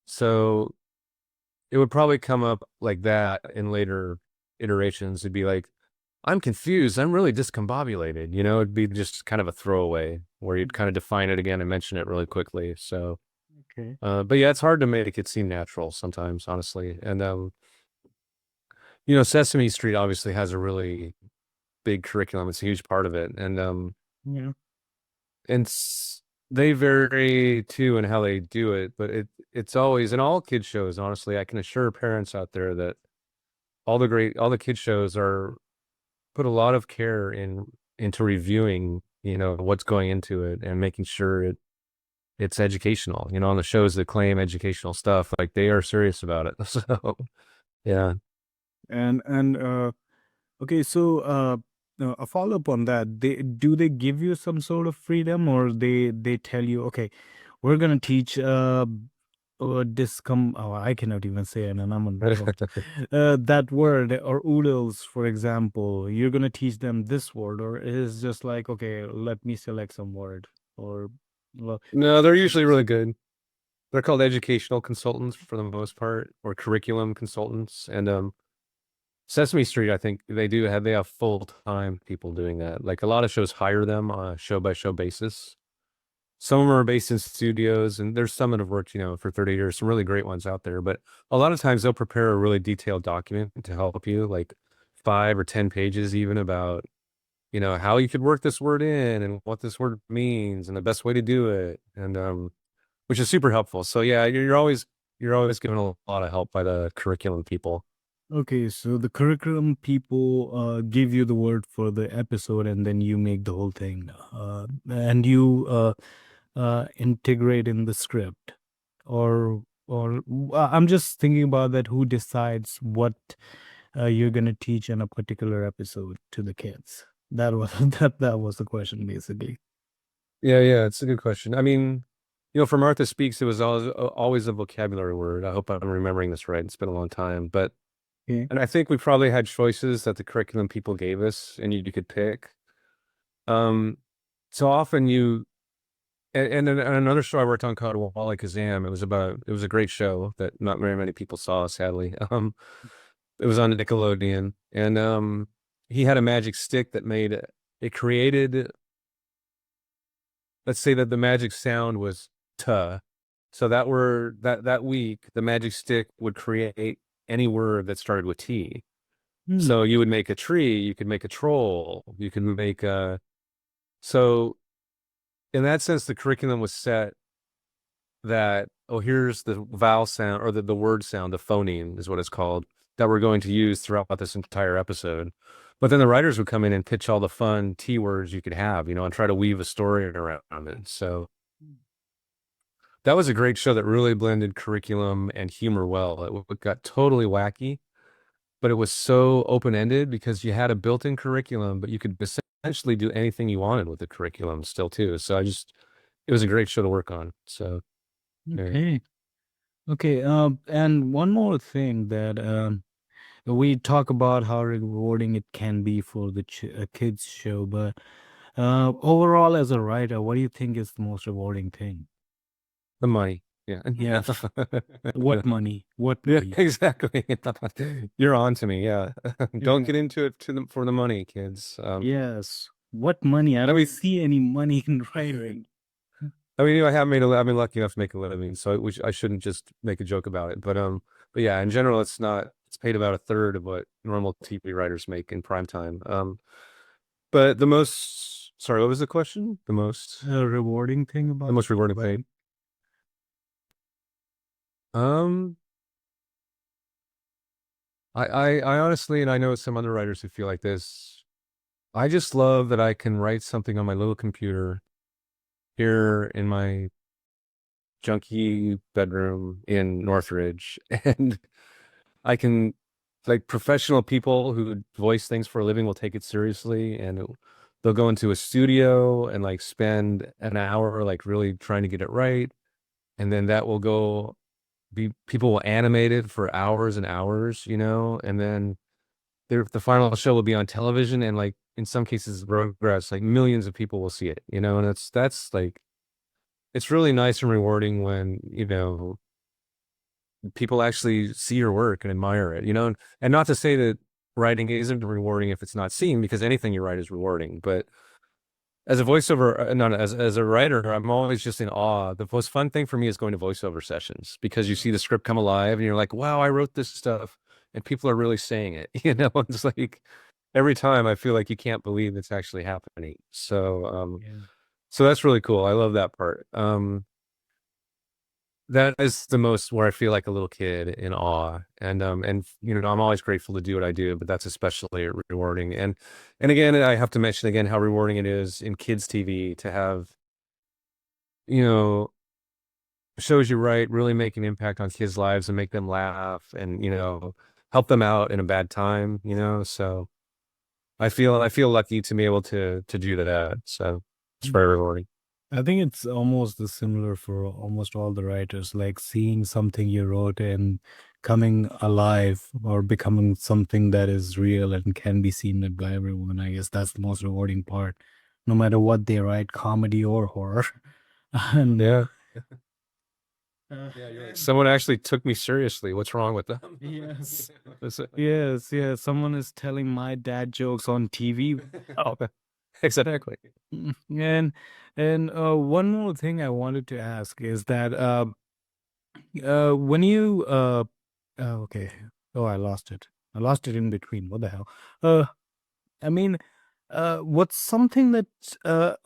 So it would probably come up like that in later iterations. It'd be like, I'm confused. I'm really discombobulated. It'd be just kind of a throwaway where you'd kind of define it again and mention it really quickly. So, Okay. but yeah, it's hard to make it seem natural sometimes, honestly. And, Sesame Street obviously has a really big curriculum. It's a huge part of it. Yeah. And they vary too in how they do it, but it's always in all kid shows, honestly. I can assure parents out there that all the kid shows are put a lot of care into reviewing, what's going into it and making sure it's educational. On the shows that claim educational stuff, like they are serious about it. So yeah. And okay, so a follow up on that. They give you some sort of freedom, or they tell you, okay, we're gonna teach discom. Oh, I cannot even say it, and I'm on that word or oodles, for example. You're gonna teach them this word, or is just like, okay, let me select some word, or well, No, they're usually really good. They're called educational consultants for the most part, or curriculum consultants. And Sesame Street, I think they have full-time people doing that. Like a lot of shows hire them on a show-by-show basis. Some of them are based in studios, and there's some that have worked, for 30 years, some really great ones out there. But a lot of times they'll prepare a really detailed document to help you, like 5 or 10 pages even about, how you could work this word in and what this word means and the best way to do it. And which is super helpful. So yeah, you're always given a lot of help by the curriculum people. okay, so the curriculum people give you the word for the episode, and then you make the whole thing, and you integrate in the script, or I'm just thinking about that. Who decides what you're gonna teach in a particular episode to the kids? That was that was the question basically. Yeah, yeah, it's a good question. I mean, for Martha Speaks, it was always a vocabulary word. I hope I'm remembering this right. It's been a long time, but Okay. and I think we probably had choices that the curriculum people gave us, and you could pick. Um, so often and another show I worked on called Wally Kazam. It was a great show that not very many people saw, sadly. It was on Nickelodeon, and he had a magic stick that it created. Let's say that the magic sound was "tuh," so that week the magic stick would create any word that started with T. Hmm. So you would make a tree, you could make a troll, you could make a. So in that sense, the curriculum was set that, oh, here's the vowel sound or the word sound, the phoneme is what it's called, that we're going to use throughout this entire episode. But then the writers would come in and pitch all the fun T words you could have, and try to weave a story around it. So that was a great show that really blended curriculum and humor well. It got totally wacky, but it was so open-ended because you had a built-in curriculum, but you could essentially do anything you wanted with the curriculum still too. So it was a great show to work on. So yeah. Okay. Okay. And one more thing that we talk about how rewarding it can be for the kids show, but overall, as a writer, what do you think is the most rewarding thing? The money. Yeah. Yeah. What money? What Yeah, money? exactly. You're on to me. Yeah. Don't Yeah. get into it for the money, kids. Yes. What money? I I don't mean, see any money in writing. I've been lucky enough to make a living, so I shouldn't just make a joke about it. But yeah, in general, it's paid about a third of what normal TV writers make in prime time. But sorry, what was the question? A rewarding thing The about most rewarding paid. Um, I honestly, and I know some other writers who feel like this, I just love that I can write something on my little computer here in my junky bedroom in Northridge, and I can, like, professional people who voice things for a living will take it seriously, and they'll go into a studio and like spend an hour like really trying to get it right, and then that will go be people will animate it for hours and hours, and then the final show will be on television, and like in some cases, Rugrats, like millions of people will see it, and that's like it's really nice and rewarding when people actually see your work and admire it, and not to say that writing isn't rewarding if it's not seen, because anything you write is rewarding. But as a voiceover, not as a writer, I'm always just in awe. The most fun thing for me is going to voiceover sessions, because you see the script come alive and you're like, wow, I wrote this stuff and people are really saying it. It's like every time I feel like you can't believe it's actually happening. So that's really cool. I love that part. That is the most where I feel like a little kid in awe. And I'm always grateful to do what I do, but that's especially rewarding. And again, I have to mention again how rewarding it is in kids TV to have, you know, shows you write really make an impact on kids' lives and make them laugh and, help them out in a bad time, so I feel lucky to be able to do that. So it's very rewarding. I think it's almost the similar for almost all the writers, like seeing something you wrote and coming alive or becoming something that is real and can be seen by everyone. I guess that's the most rewarding part, no matter what they write, comedy or horror. And Yeah. uh, Someone actually took me seriously. What's wrong with them? yes, Is it- yes. Someone is telling my dad jokes on TV. Oh, exactly. And one more thing I wanted to ask is that when you okay, oh, I lost it. I lost it in between. What the hell? I mean, what's something that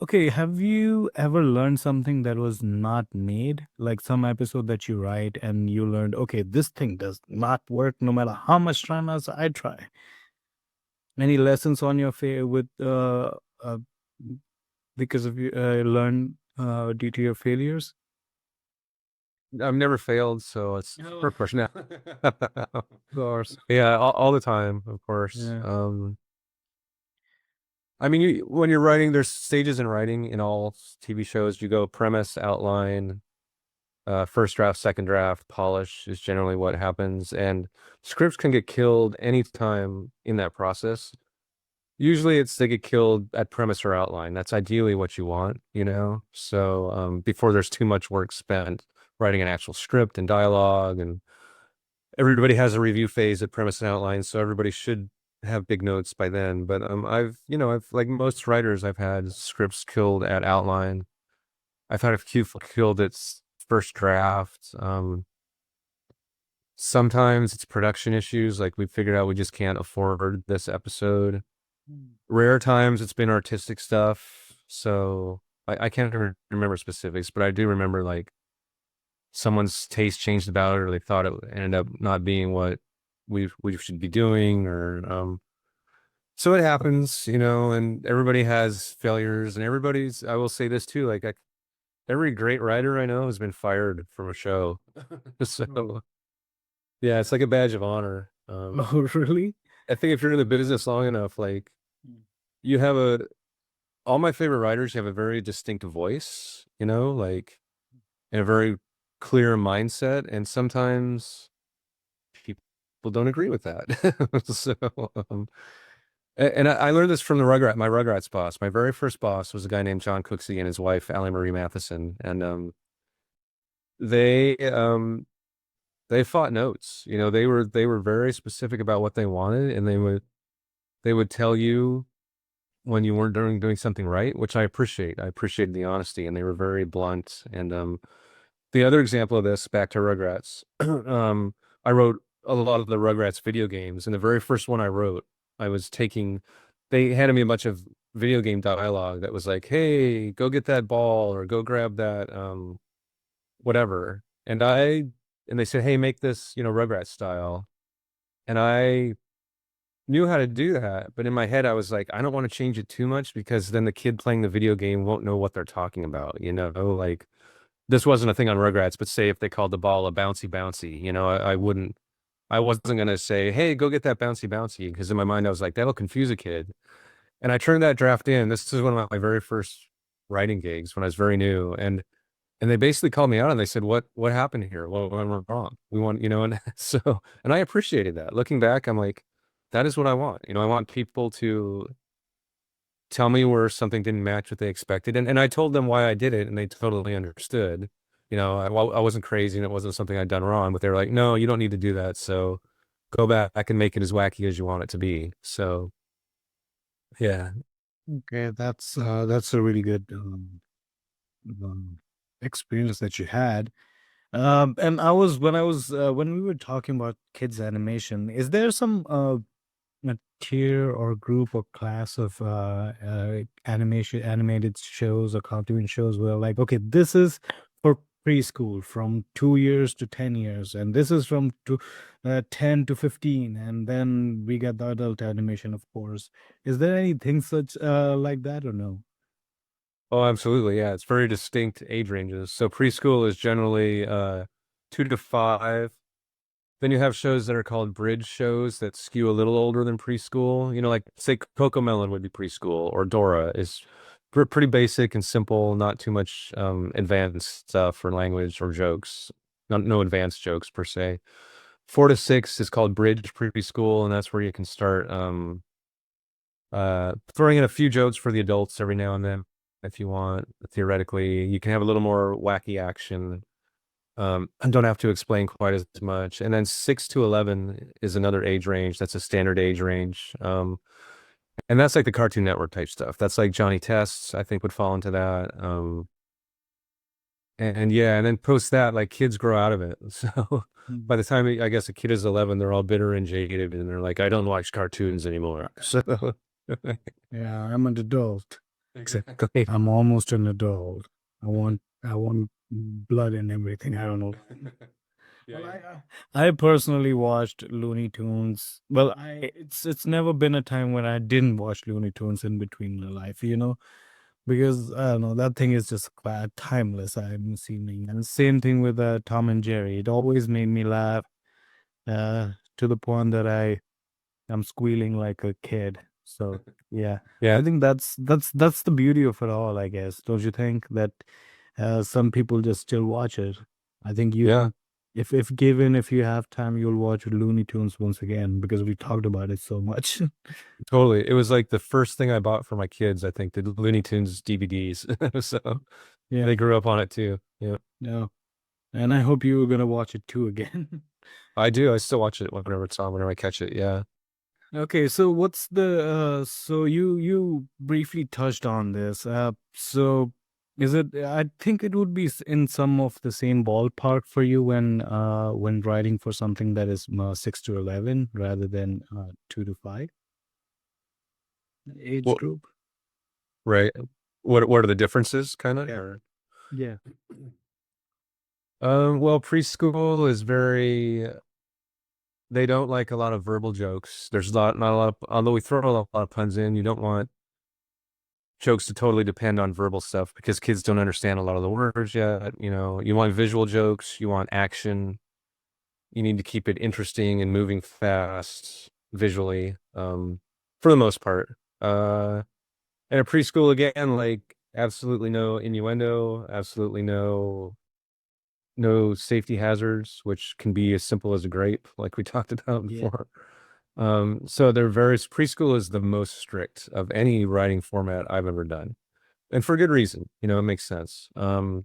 okay, have you ever learned something that was not made? Like some episode that you write and you learned, okay, this thing does not work no matter how much time as I try. Any lessons on your with because of you learn due to your failures? I've never failed, so it's Oh. per question now. Of course. Yeah, all the time, of course. Yeah. I mean, when you're writing, there's stages in writing in all TV shows. You go premise, outline, first draft, second draft, polish is generally what happens, and scripts can get killed anytime in that process. Usually they get killed at premise or outline. That's ideally what you want, So before there's too much work spent writing an actual script and dialogue, and everybody has a review phase at premise and outline, so everybody should have big notes by then. But I've like most writers, I've had scripts killed at outline. I've had a few killed at first draft. Sometimes it's production issues, like we figured out we just can't afford this episode. Rare times it's been artistic stuff. So I can't remember specifics, but I do remember like someone's taste changed about it, or they thought it ended up not being what we should be doing, or so it happens, and everybody has failures, and I will say this too, like every great writer I know has been fired from a show. So yeah, it's like a badge of honor. Oh, really? I think if you're in the business long enough, like you have all my favorite writers have a very distinct voice, like, and a very clear mindset. And sometimes people don't agree with that. So, and I learned this from my Rugrats boss. My very first boss was a guy named John Cooksey and his wife, Allie Marie Matheson. And they, they fought notes, they were very specific about what they wanted, and they would tell you when you weren't doing something right, which I appreciate. I appreciated the honesty, and they were very blunt. And the other example of this, back to Rugrats, I wrote a lot of the Rugrats video games, and the very first one I wrote, they handed me a bunch of video game dialogue that was like, "Hey, go get that ball," or "Go grab that whatever," and they said, "Hey, make this, Rugrats style." And I knew how to do that, but in my head I was like, I don't want to change it too much because then the kid playing the video game won't know what they're talking about, like this wasn't a thing on Rugrats, but say if they called the ball a bouncy bouncy, I wasn't gonna say, hey, go get that bouncy bouncy, because in my mind I was like, that'll confuse a kid. And I turned that draft in. This is one of my very first writing gigs when I was very new. And they basically called me out and they said, what happened here? What went wrong? We want, and so, and I appreciated that. Looking back, I'm like, that is what I want. I want people to tell me where something didn't match what they expected. And I told them why I did it and they totally understood. I wasn't crazy and it wasn't something I'd done wrong, but they were like, no, you don't need to do that. So go back and make it as wacky as you want it to be. So yeah. Okay, that's a really good experience that you had. And when we were talking about kids animation, is there some a tier or group or class of animated shows or cartoon shows where like, okay, this is for preschool from 2 years to 10 years, and this is from 10 to 15, and then we get the adult animation, of course. Is there anything such like that or no? Oh, absolutely. Yeah. It's very distinct age ranges. So preschool is generally 2 to 5. Then you have shows that are called bridge shows that skew a little older than preschool. Like say Cocomelon would be preschool, or Dora is pretty basic and simple, not too much advanced stuff or language or jokes. No advanced jokes per se. 4 to 6 is called bridge preschool, and that's where you can start throwing in a few jokes for the adults every now and then if you want. Theoretically, you can have a little more wacky action. And don't have to explain quite as much. And then 6 to 11 is another age range. That's a standard age range. And that's like the Cartoon Network type stuff. That's like Johnny Tests, I think, would fall into that. And yeah, and then post that, like kids grow out of it. So by the time I guess a kid is 11, they're all bitter and jaded, and they're like, I don't watch cartoons anymore. So Yeah, I'm an adult. exactly. I'm almost an adult. I want blood and everything. I don't know. Well, I personally watched Looney Tunes. Well, it's never been a time when I didn't watch Looney Tunes in between my life, because I don't know, that thing is just quite timeless. I'm assuming, and same thing with Tom and Jerry. It always made me laugh, to the point that I'm squealing like a kid. So yeah, Yeah, I think that's the beauty of it all, I guess. Don't you think that some people just still watch it? I think yeah. if you have time, you'll watch Looney Tunes once again because we talked about it so much. Totally. It was like the first thing I bought for my kids, I think, the Looney Tunes DVDs. So Yeah, they grew up on it too. Yeah. no, and I hope you're gonna watch it too again. I do. I still watch it whenever it's on, whenever I catch it. Yeah. Okay, so what's the so you briefly touched on this. So is it, I think it would be in some of the same ballpark for you when writing for something that is 6 to 11 rather than 2 to 5 age Well, group? right. What are the differences, kind of? Yeah. Yeah. Well, preschool is they don't like a lot of verbal jokes. There's not a lot of, although we throw a lot of puns in, you don't want jokes to totally depend on verbal stuff because kids don't understand a lot of the words yet. You want visual jokes, you want action. You need to keep it interesting and moving fast visually, for the most part. And a preschool, again, like absolutely no innuendo, absolutely no safety hazards, which can be as simple as a grape, like we talked about Yeah. before. So preschool is the most strict of any writing format I've ever done. And for good reason, it makes sense. And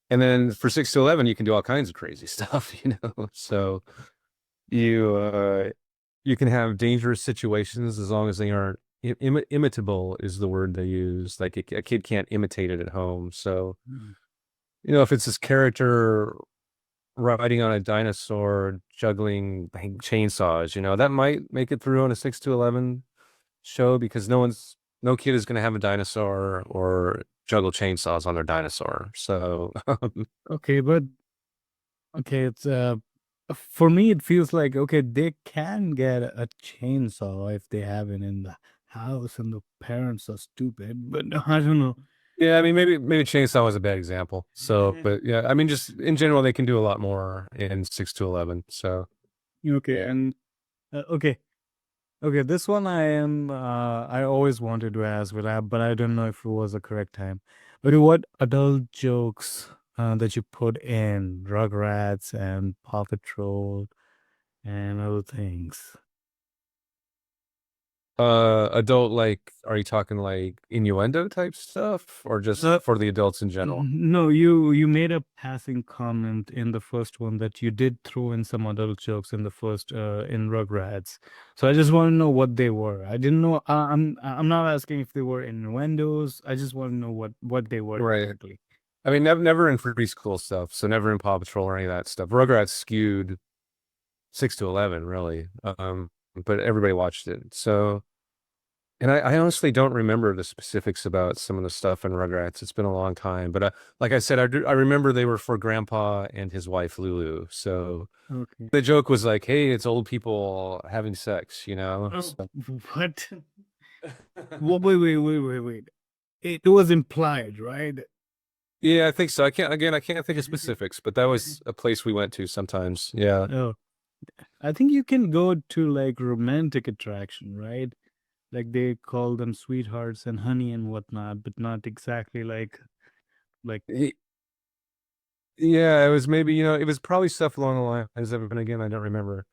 then for 6 to 11, you can do all kinds of crazy stuff, So you can have dangerous situations as long as they aren't imitable is the word they use. Like a kid can't imitate it at home. So, Mm. if it's this character riding on a dinosaur, juggling chainsaws, that might make it through on a 6 to 11 show because no kid is going to have a dinosaur or juggle chainsaws on their dinosaur. So, Okay, but okay, it's for me it feels like, okay, they can get a chainsaw if they have it in the house and the parents are stupid, but I don't know. Yeah, I mean, maybe chainsaw was a bad example. So, but yeah, I mean, just in general, they can do a lot more in 6 to 11. So, Okay, and okay. Okay, this one I always wanted to ask, but I don't know if it was the correct time. Okay, what adult jokes that you put in Rugrats and Paw Patrol and other things? adult, like, are you talking like innuendo type stuff or just Uh, for the adults in general? No, you made a passing comment in the first one that you did throw in some adult jokes in the first in Rugrats. So I just want to know what they were. I didn't know. I'm not asking if they were innuendos. I just want to know what they were Right. exactly. I mean, never in preschool stuff. So never in Paw Patrol or any of that stuff. Rugrats skewed 6 to 11, really. But everybody watched it. So, and I honestly don't remember the specifics about some of the stuff in Rugrats. It's been a long time, but like I said, I remember they were for Grandpa and his wife Lulu. So Okay. the joke was like, "Hey, it's old people having sex," you know. Oh, So, what? Wait. It was implied, right? yeah, I think so. I can't think of specifics, but that was a place we went to sometimes. Yeah. Oh, I think you can go to like romantic attraction, right? Like they call them sweethearts and honey and whatnot, but not exactly like Yeah, it was maybe, it was probably stuff along the lines of, and again, I don't remember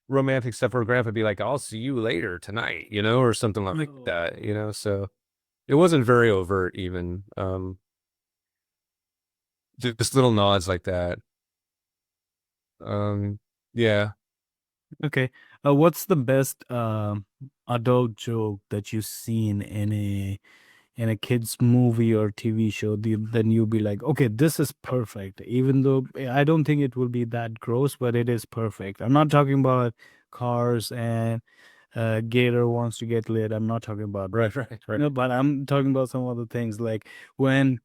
romantic stuff where grandpa would be like, I'll see you later tonight, or something like oh, that. So it wasn't very overt even. Just little nods like that. Um, yeah. okay. What's the best adult joke that you've seen in a kids movie or TV show? Then you'll be like, okay, this is perfect. Even though I don't think it will be that gross, but it is perfect. I'm not talking about cars and Gator wants to get lit. I'm not talking about Right, right, right. no, but I'm talking about some other things like when,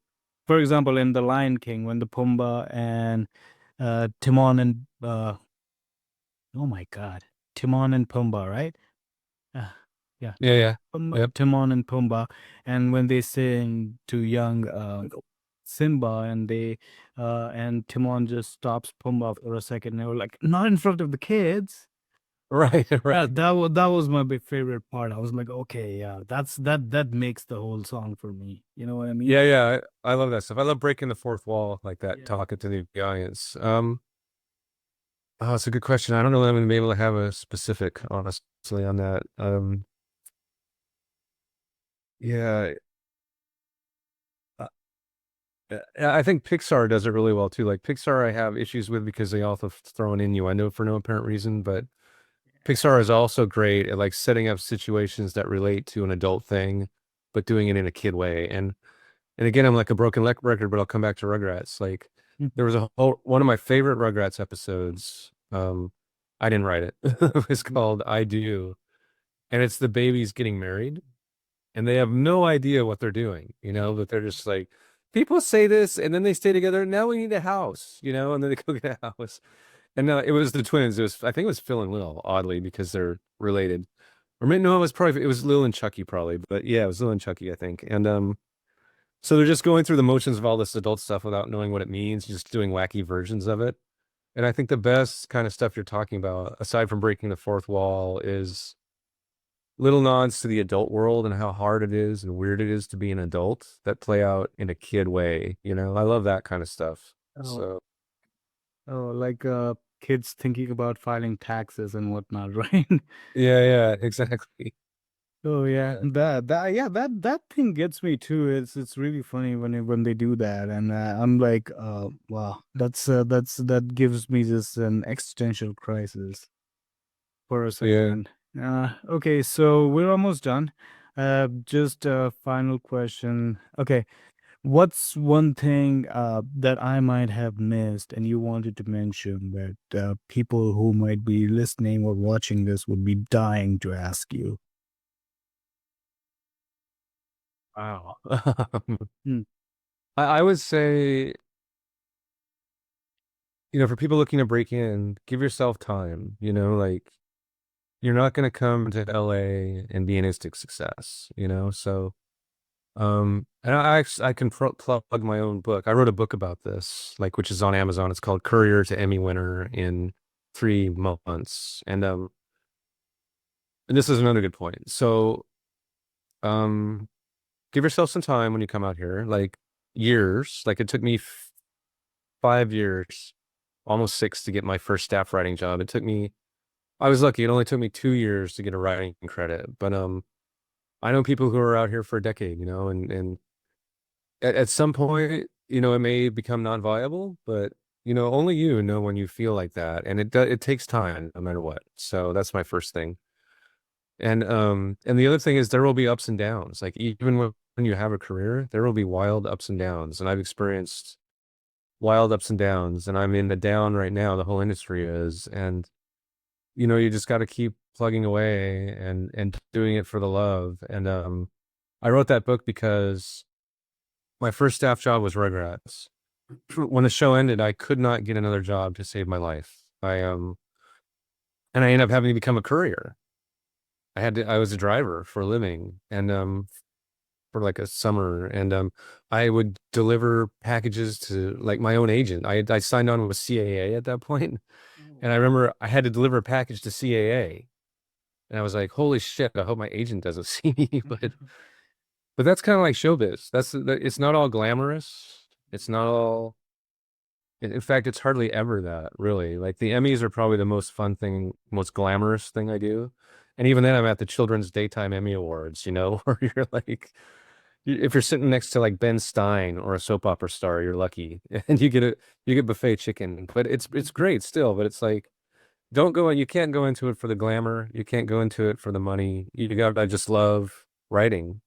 for example, in The Lion King, when the Pumbaa and Timon and oh my God, Timon and Pumbaa, right? Uh, yeah, Yeah, yeah. Yep. Timon and Pumbaa, and when they sing to young Simba, and and Timon just stops Pumbaa for a second, and they were like, not in front of the kids. Right, Yeah, right. that was my big favorite part. I was like, okay, yeah, that makes the whole song for me. You know what I mean? Yeah, yeah. I love that stuff. I love breaking the fourth wall like that, Yeah. talking to the audience. Oh, it's a good question. I don't know that I'm gonna be able to have a specific, honestly, on that. Yeah, uh, I think Pixar does it really well too. Like Pixar, I have issues with because they also throw an innuendo for no apparent reason, but Pixar is also great at like setting up situations that relate to an adult thing, but doing it in a kid way. And again, I'm like a broken record, but I'll come back to Rugrats. Like there was one of my favorite Rugrats episodes. I didn't write it. It was called I Do, and it's the babies getting married, and they have no idea what they're doing, but they're just like, people say this, and then they stay together. Now we need a house, and then they go get a house. And it was the twins. I think it was Phil and Lil, oddly, because they're related. Or no, it was Lil and Chucky probably, but yeah, it was Lil and Chucky, I think. And so they're just going through the motions of all this adult stuff without knowing what it means, just doing wacky versions of it. And I think the best kind of stuff you're talking about, aside from breaking the fourth wall, is little nods to the adult world and how hard it is and weird it is to be an adult that play out in a kid way. I love that kind of stuff. Oh, So like kids thinking about filing taxes and whatnot, right? yeah, exactly. Oh yeah, Yeah. that thing gets me too. It's really funny when they do that, and I'm like, wow, that gives me just an existential crisis for a Yeah. second. Okay, so we're almost done. Just a final question. Okay, what's one thing that I might have missed and you wanted to mention that people who might be listening or watching this would be dying to ask you? Wow. Hmm. I would say for people looking to break in, give yourself time, like you're not going to come to LA and be an instant success, so and I can plug my own book. I wrote a book about this, like, which is on Amazon. It's called Courier to Emmy Winner in 3 months. And this is another good point. So give yourself some time when you come out here, like years. Like, it took me 5 years, almost 6, to get my first staff writing job. I was lucky. It only took me 2 years to get a writing credit. But I know people who are out here for a decade, and at some point, it may become non-viable, but only you know when you feel like that, and it takes time no matter what. So that's my first thing. And the other thing is, there will be ups and downs. Like, even when you have a career, there will be wild ups and downs, and I've experienced wild ups and downs, and I'm in the down right now. The whole industry is, and you just got to keep plugging away and doing it for the love. And I wrote that book because my first staff job was Rugrats. When the show ended, I could not get another job to save my life. And I ended up having to become a courier. I was a driver for a living, and for like a summer, and I would deliver packages to, like, my own agent. I signed on with CAA at that point, and I remember I had to deliver a package to CAA, and I was like, "Holy shit! I hope my agent doesn't see me." But that's kind of like showbiz. It's not all glamorous. It's not all. In fact, it's hardly ever that, really. Like, the Emmys are probably the most fun thing, most glamorous thing I do. And even then, I'm at the Children's Daytime Emmy Awards, where you're like, if you're sitting next to, like, Ben Stein or a soap opera star, you're lucky, and you get buffet chicken. But it's great still. But it's like, you can't go into it for the glamour. You can't go into it for the money. I just love writing,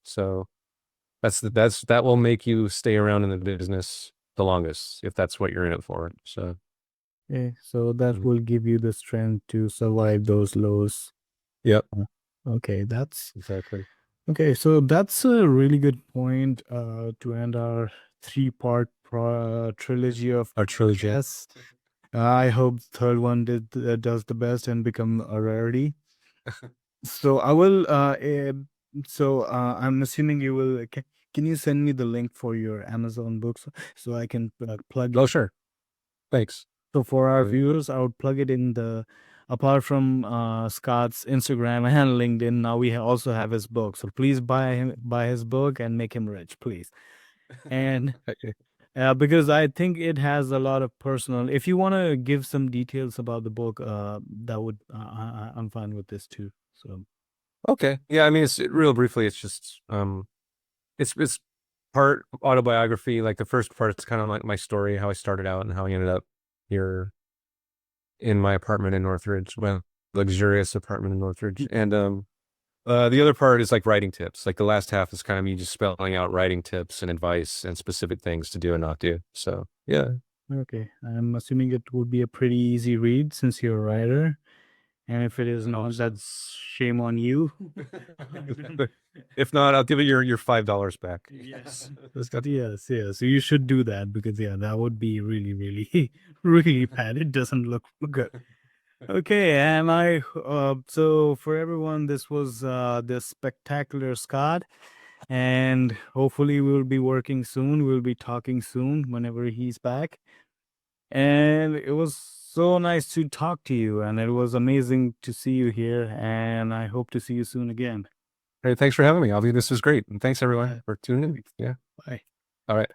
So that will make you stay around in the business the longest, if that's what you're in it for. So Okay, so that will give you the strength to survive those lows. Yep. Okay, that's Exactly. okay. So that's a really good point to end our 3-part trilogy of Our trilogy. podcasts. I hope the third one does the best and become a rarity. So I will. I'm assuming you will. Can you send me the link for your Amazon books so I can plug? Oh, sure. Thanks. So for our Right. viewers, I would plug it in apart from Scott's Instagram and LinkedIn, now we also have his book. So please buy his book and make him rich, please. And because I think it has a lot of personal. If you want to give some details about the book, that would I'm fine with this too. So Okay. Yeah, I mean, real briefly, it's just it's part autobiography. Like, the first part, it's kind of like my story, how I started out and how I ended up here in my apartment in Northridge, well, luxurious apartment in Northridge. And the other part is like writing tips. Like, the last half is kind of me just spelling out writing tips and advice and specific things to do and not do. So yeah. okay, I'm assuming it would be a pretty easy read since you're a writer. And if it is not, that's shame on you. If not, I'll give it your $5 back. Yes. Yes. So you should do that because that would be really, really, really bad. It doesn't look good. Okay, and so for everyone, this was the spectacular Scott, and hopefully we'll be working soon. We'll be talking soon whenever he's back. And it was so nice to talk to you, and it was amazing to see you here, and I hope to see you soon again. Hey, thanks for having me. This was great. And thanks, everyone, for tuning in. Yeah. Bye. All right.